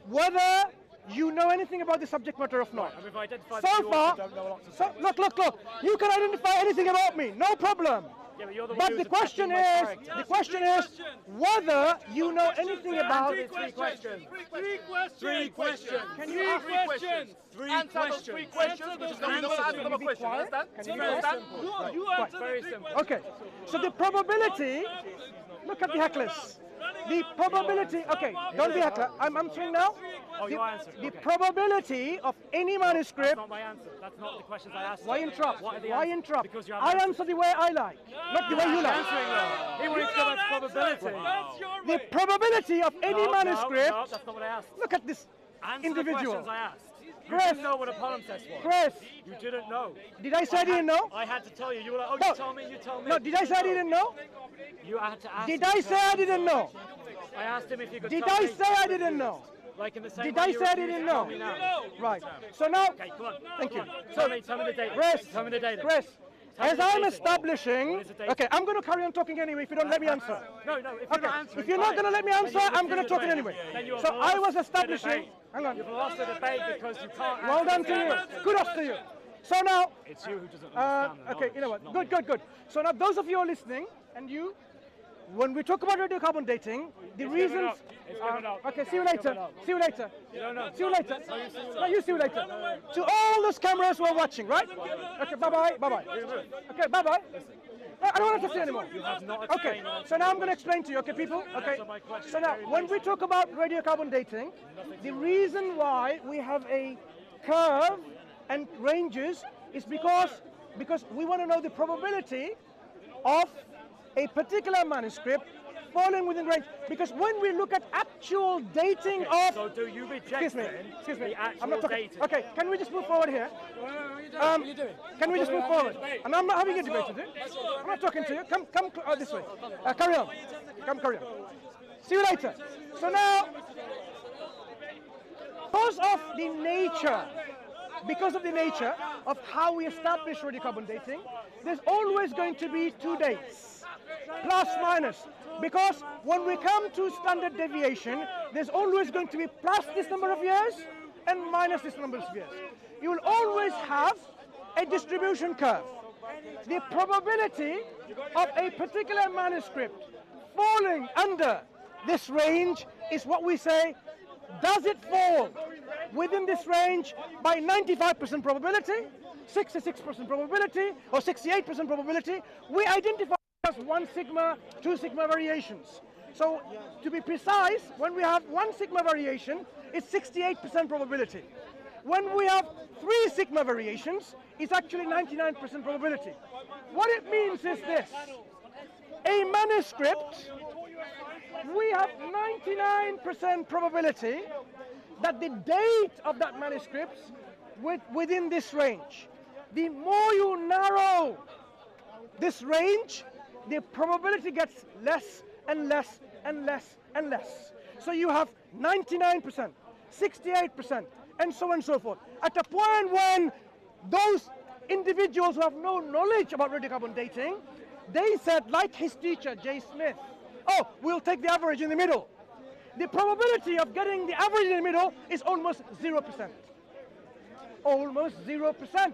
whether you know anything about the subject matter or not. And we've identified So that you far, also don't know a lot to so say. look. You can identify anything about me, no problem. Yeah, but you're the one But who's the question attacking is, my character. the question is whether you know anything about. Three questions. Three questions. Three questions. Can you Three ask questions. Three Answer those questions. 3 questions, Answer which is those not three answer questions. another question. quiet? Understand? Can Do you you understand? You answer Very the three simple. questions. Okay, so the probability. Look at the hecklers. The probability, okay, don't be heckler. I'm answering now. Oh, you answered. The Okay. probability of any That's manuscript. not my answer. That's not the questions I asked. Why interrupt? What are the Why answers? interrupt? Because you I haven't answer the way I like, not the way you like. answering though. He wanted to go about probability. That's your The way. probability of any manuscript. No, that's not what I asked. Look at this Answer individual. the questions I asked. You Chris. didn't know what a palimpsest was. Chris, You didn't know. did I say I didn't know? I had to tell you. You were like, oh, No. you tell me, you tell me. No, did I say I didn't know? You had to ask Did him I to say tell I me. didn't know? I asked him if you could Did tell I me. say I didn't know? Like in the same Did way I you say I refused didn't to tell know? me now. Right. So now, Okay, come on. Thank come you. on. Tell me the data. Chris, Tell me the data. Chris, Tell me as the I'm data. establishing, What is the data? okay, I'm going to carry on talking anyway if you don't let me answer. No, if you're Okay, not answering, if you're not fine. going to let me Then answer, you've I'm going to refused talk the it debate. anyway. Then you have So I lost was the establishing, debate. hang on, You've lost the debate because you can't well answer done the to you, data. kudos to you. So now, It's you who doesn't understand the okay, you know knowledge, what, not good, me. good. So now those of you who are listening, and you, when we talk about radiocarbon dating, the It's reasons, given up. It's given up. okay, see you It's later, given up. see you later. You don't know. See you later. No, you see you later. To all those cameras who are watching, right? Okay, bye-bye, bye-bye. Okay, bye-bye. I don't want to talk to you anymore. not Okay, explained enough. so now I'm going to explain to you, okay, people? Okay, Answer my question so now very when we talk about radiocarbon dating, the reason why we have a curve and ranges is because we want to know the probability of a particular manuscript falling within range. Because when we look at actual dating of... So do you reject Excuse me, then excuse me. the actual I'm not talking. data? Okay, can we just move forward here? What are you doing? Can we just move forward? And I'm not having a debate with you. I'm not talking to you. Come this way. Carry on. Carry on. See you later. So now, because of the nature of how we establish radiocarbon dating, there's always going to be 2 dates, plus minus. Because when we come to standard deviation, there's always going to be plus this number of years and minus this number of years. You will always have a distribution curve. The probability of a particular manuscript falling under this range is what we say, does it fall within this range by 95% probability, 66% probability, or 68% probability? We identify as 1 sigma, 2 sigma variations. So to be precise, when we have 1 sigma variation, it's 68% probability. When we have 3 sigma variations, it's actually 99% probability. What it means is this: a manuscript, we have 99% probability that the date of that manuscript within this range. The more you narrow this range, the probability gets less and less and less and less. So you have 99%, 68%, and so on and so forth. At a point when those individuals who have no knowledge about radiocarbon dating, they said, like his teacher, J. Smith, oh, we'll take the average in the middle. The probability of getting the average in the middle is almost 0%. Almost 0%.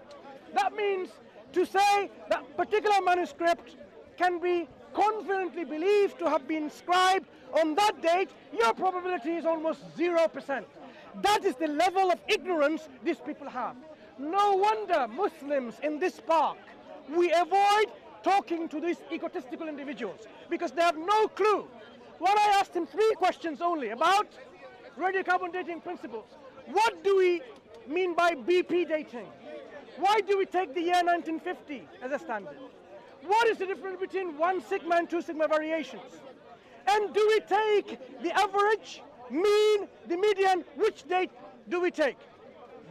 That means to say that particular manuscript can be confidently believed to have been scribed on that date, your probability is almost 0%. That is the level of ignorance these people have. No wonder Muslims in this park, we avoid talking to these egotistical individuals because they have no clue. What I asked him 3 questions only about radiocarbon dating principles. What do we mean by BP dating? Why do we take the year 1950 as a standard? What is the difference between 1 sigma and 2 sigma variations? And do we take the average, mean, the median? Which date do we take?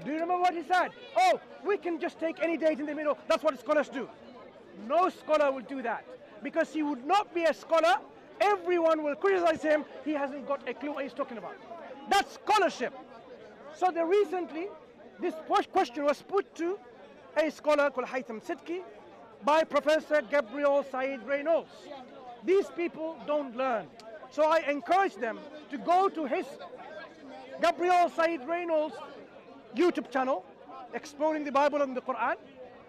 Do you remember what he said? Oh, we can just take any date in the middle. That's what scholars do. No scholar will do that because he would not be a scholar. Everyone will criticize him. He hasn't got a clue what he's talking about. That's scholarship. So recently, this question was put to a scholar called Hyde by Professor Gabriel Said Reynolds. These people don't learn. So I encourage them to go to his Gabriel Said Reynolds YouTube channel, Exploring the Bible and the Quran,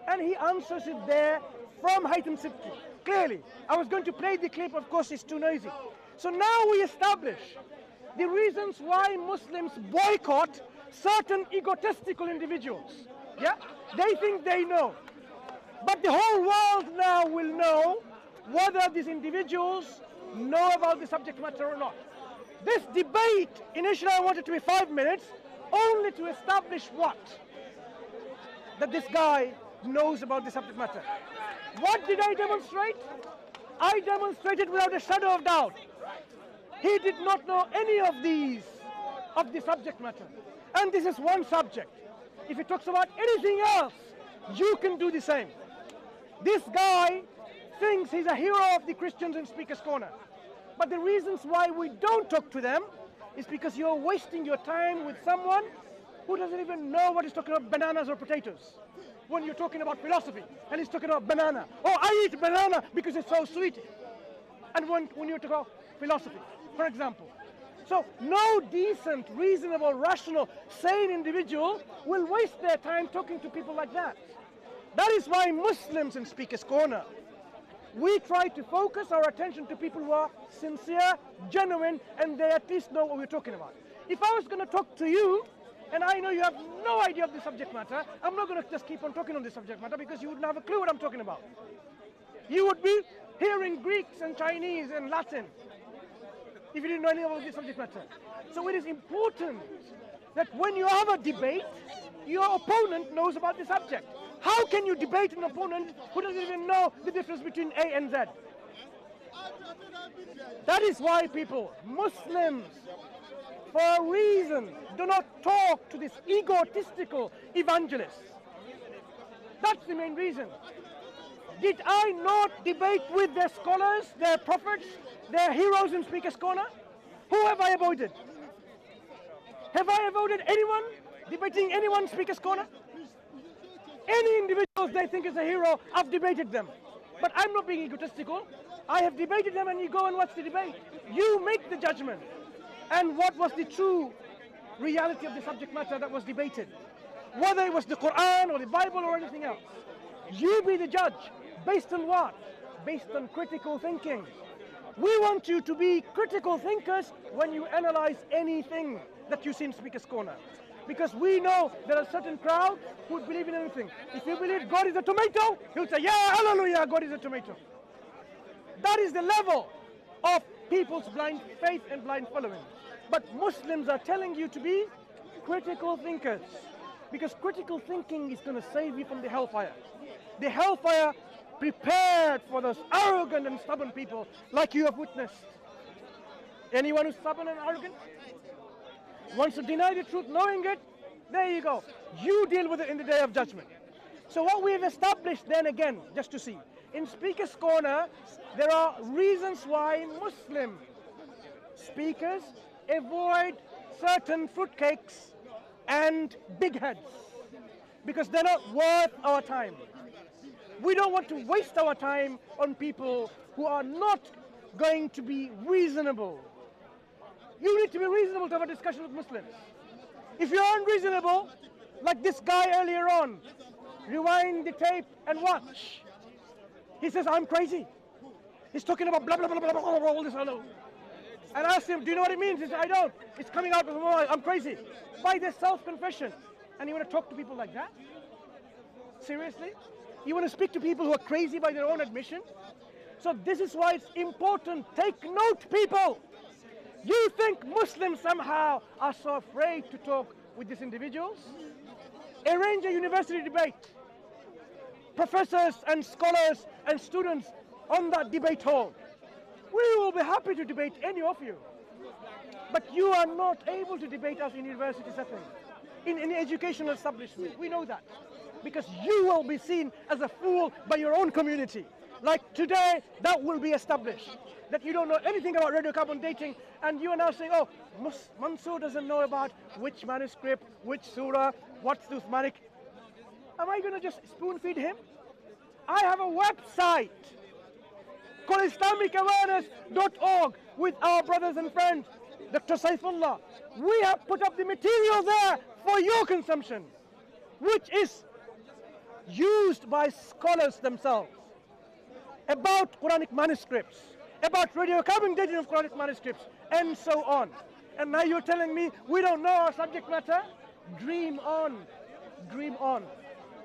and he answers it there from Haytham Sidki. Clearly, I was going to play the clip, of course it's too noisy. So now we establish the reasons why Muslims boycott certain egotistical individuals. Yeah? They think they know. But the whole world now will know whether these individuals know about the subject matter or not. This debate, initially I wanted to be 5 minutes, only to establish what? That this guy knows about the subject matter. What did I demonstrate? I demonstrated without a shadow of doubt. He did not know any of these, of the subject matter. And this is one subject. If he talks about anything else, you can do the same. This guy thinks he's a hero of the Christians in Speaker's Corner. But the reasons why we don't talk to them is because you're wasting your time with someone who doesn't even know what he's talking about, bananas or potatoes. When you're talking about philosophy, and he's talking about banana. Oh, I eat banana because it's so sweet. And when you talk about philosophy, for example. So no decent, reasonable, rational, sane individual will waste their time talking to people like that. That is why Muslims in Speaker's Corner, we try to focus our attention to people who are sincere, genuine, and they at least know what we're talking about. If I was going to talk to you, and I know you have no idea of the subject matter, I'm not going to just keep on talking on the subject matter because you wouldn't have a clue what I'm talking about. You would be hearing Greeks and Chinese and Latin if you didn't know anything about the subject matter. So it is important that when you have a debate, your opponent knows about the subject. How can you debate an opponent who doesn't even know the difference between A and Z? That is why people, Muslims, for a reason, do not talk to this egotistical evangelist. That's the main reason. Did I not debate with their scholars, their prophets, their heroes in Speaker's Corner? Who have I avoided? Have I avoided anyone debating anyone in Speaker's Corner? Any individuals they think is a hero, I've debated them. But I'm not being egotistical. I have debated them, and you go and watch the debate. You make the judgment. And what was the true reality of the subject matter that was debated? Whether it was the Quran or the Bible or anything else. You be the judge. Based on what? Based on critical thinking. We want you to be critical thinkers when you analyze anything that you see in Speaker's Corner. Because we know there are certain crowds who would believe in anything. If you believe God is a tomato, he'll say, yeah, hallelujah, God is a tomato. That is the level of people's blind faith and blind following. But Muslims are telling you to be critical thinkers. Because critical thinking is going to save you from the hellfire. The hellfire prepared for those arrogant and stubborn people like you have witnessed. Anyone who's stubborn and arrogant wants to deny the truth knowing it, there you go. You deal with it in the day of judgment. So what we have established then again, just to see, in Speaker's Corner, there are reasons why Muslim speakers avoid certain fruitcakes and big heads, because they're not worth our time. We don't want to waste our time on people who are not going to be reasonable. You need to be reasonable to have a discussion with Muslims. If you're unreasonable, like this guy earlier on, rewind the tape and watch. He says, I'm crazy. He's talking about blah, blah, blah, blah, blah, blah, all this. And I asked him, do you know what it means? He said, I don't. It's coming out of my mind. I'm crazy. By their self-confession. And you want to talk to people like that? Seriously? You want to speak to people who are crazy by their own admission? So this is why it's important. Take note, people. You think Muslims somehow are so afraid to talk with these individuals? Arrange a university debate. Professors and scholars and students on that debate hall. We will be happy to debate any of you. But you are not able to debate us in university setting, in any educational establishment. We know that. Because you will be seen as a fool by your own community. Like today, that will be established. That you don't know anything about radiocarbon dating, and you are now saying, oh, Mansur doesn't know about which manuscript, which surah, what's the Uthmanic. Am I going to just spoon feed him? I have a website called IslamicAwareness.org with our brothers and friends, Dr. Saifullah. We have put up the material there for your consumption, which is used by scholars themselves about Quranic manuscripts, about radiocarbon dating of Quranic manuscripts, and so on. And now you're telling me we don't know our subject matter? Dream on. Dream on.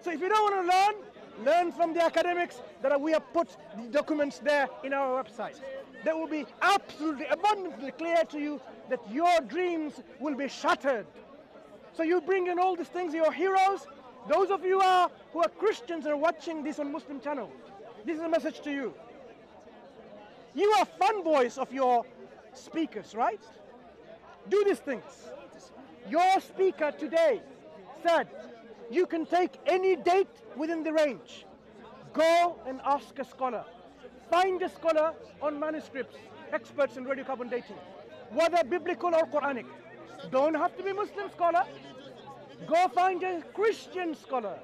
So if you don't want to learn from the academics that we have put the documents there in our website. that will be absolutely abundantly clear to you that your dreams will be shattered. So you bring in all these things, your heroes. Those of you who are Christians and are watching this on Muslim channel, this is a message to you. You are fanboys of your speakers, right? Do these things. Your speaker today said, you can take any date within the range. Go and ask a scholar. Find a scholar on manuscripts, experts in radiocarbon dating, whether biblical or Quranic. Don't have to be Muslim scholar. Go find a Christian scholar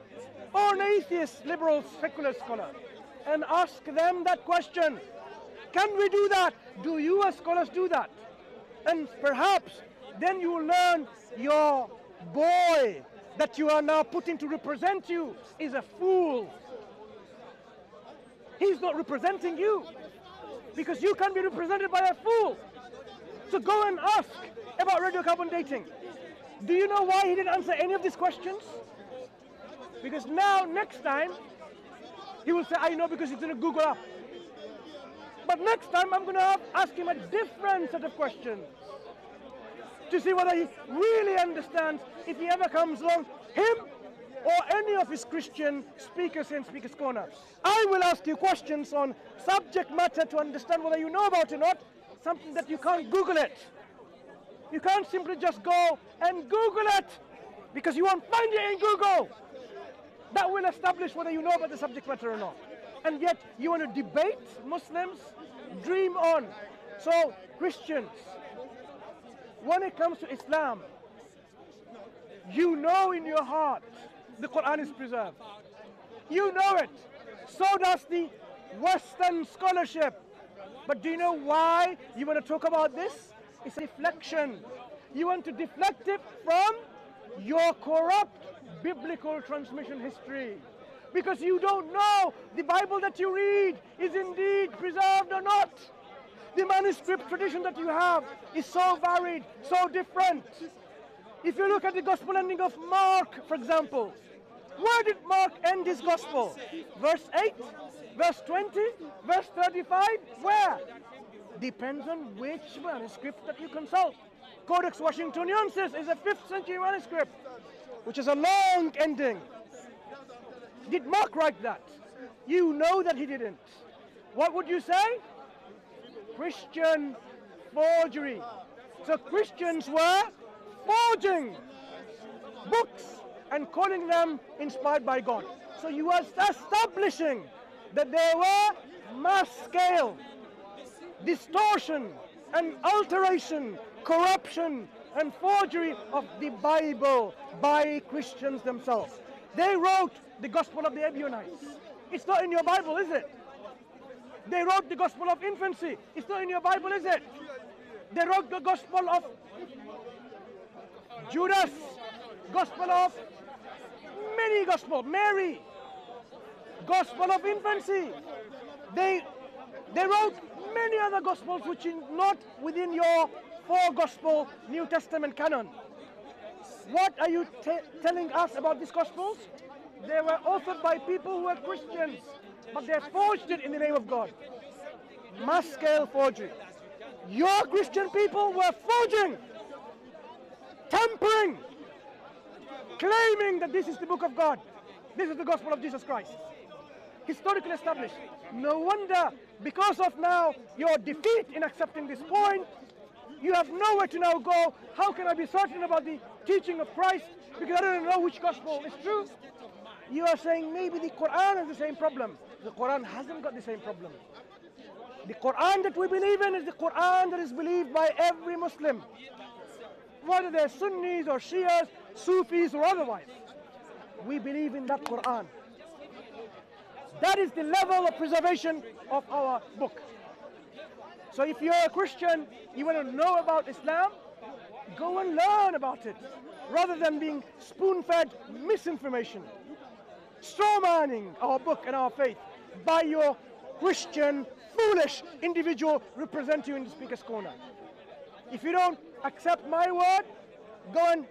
or an atheist, liberal, secular scholar and ask them that question. Can we do that? Do you as scholars do that? And perhaps then you will learn your boy that you are now putting to represent you is a fool. He's not representing you because you can be represented by a fool. So go and ask about radiocarbon dating. Do you know why he didn't answer any of these questions? Because now, next time, he will say, I know because he's going to Google up. But next time, I'm going to ask him a different set of questions to see whether he really understands if he ever comes along, him or any of his Christian speakers in Speaker's Corner. I will ask you questions on subject matter to understand whether you know about it or not, something that you can't Google it. You can't simply just go and Google it because you won't find it in Google. That will establish whether you know about the subject matter or not. And yet you want to debate Muslims? Dream on. So Christians, when it comes to Islam, you know in your heart the Quran is preserved. You know it. So does the Western scholarship. But do you know why you want to talk about this? It's a deflection. You want to deflect it from your corrupt biblical transmission history. Because you don't know the Bible that you read is indeed preserved or not. The manuscript tradition that you have is so varied, so different. If you look at the gospel ending of Mark, for example, where did Mark end his gospel? Verse 8, verse 20, verse 35, where? Depends on which manuscript that you consult. Codex Washingtoniensis is a 5th century manuscript, which is a long ending. Did Mark write that? You know that he didn't. What would you say? Christian forgery. So Christians were forging books and calling them inspired by God. So you are establishing that there were mass scale distortion and alteration, corruption and forgery of the Bible by Christians themselves. They wrote the Gospel of the Ebionites. It's not in your Bible, is it? They wrote the Gospel of Infancy. It's not in your Bible, is it? They wrote the Gospel of Judas, Gospel of many Gospel, Mary, Gospel of Infancy. They wrote many other Gospels which are not within your 4 Gospel New Testament canon. What are you telling us about these Gospels? They were authored by people who were Christians, but they forged it in the name of God. Mass scale forgery. Your Christian people were forging, tampering, claiming that this is the book of God. This is the gospel of Jesus Christ. Historically established. No wonder, because of now your defeat in accepting this point, you have nowhere to now go. How can I be certain about the teaching of Christ? Because I don't know which gospel is true. You are saying maybe the Quran has the same problem. The Quran hasn't got the same problem. The Quran that we believe in is the Quran that is believed by every Muslim. Whether they're Sunnis or Shias, Sufis or otherwise. We believe in that Quran. That is the level of preservation of our book. So if you're a Christian, you want to know about Islam, go and learn about it. Rather than being spoon-fed misinformation. Straw-manning our book and our faith by your Christian, foolish individual represent you in the Speaker's Corner. If you don't accept my word, go and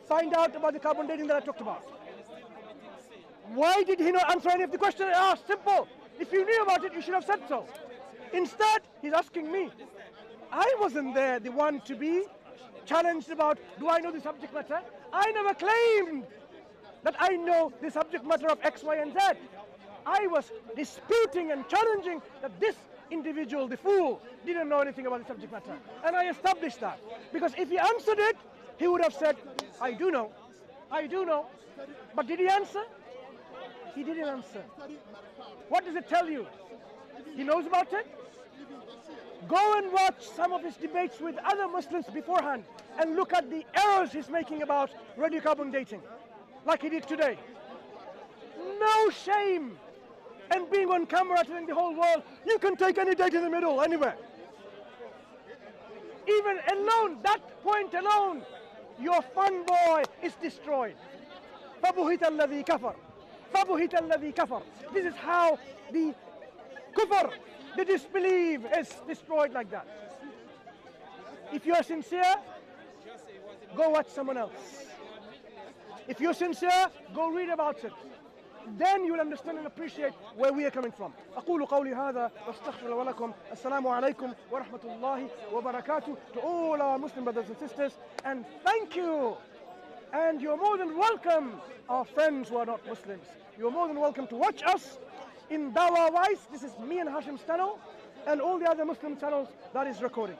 find out about the carbon dating that I talked about. Why did he not answer any of the questions I asked? Simple. If you knew about it, you should have said so. Instead, he's asking me. I wasn't there, the one to be challenged about, do I know the subject matter? I never claimed that I know the subject matter of X, Y, and Z. I was disputing and challenging that this individual, the fool, didn't know anything about the subject matter. And I established that. Because if he answered it, he would have said, I do know. I do know. But did he answer? He didn't answer. What does it tell you? He knows about it? Go and watch some of his debates with other Muslims beforehand and look at the errors he's making about radiocarbon dating, like he did today. No shame in being on camera telling the whole world, you can take any date in the middle, anywhere. Even alone, that point alone, your fun boy is destroyed. فَبُهِتَ الَّذِي كَفَرَ فَبُهِتَ الَّذِي كَفَرَ. This is how the kufr, the disbelief, is destroyed like that. If you're sincere, go watch someone else. If you're sincere, go read about it. Then you will understand and appreciate where we are coming from. أقول قولي هذا واستغفر الله ولكم. السلام عليكم ورحمة الله وبركاته to all our Muslim brothers and sisters, and thank you. And you're more than welcome, our friends who are not Muslims. You're more than welcome to watch us in Dawah Wise. This is me and Hashim's channel, and all the other Muslim channels that is recording.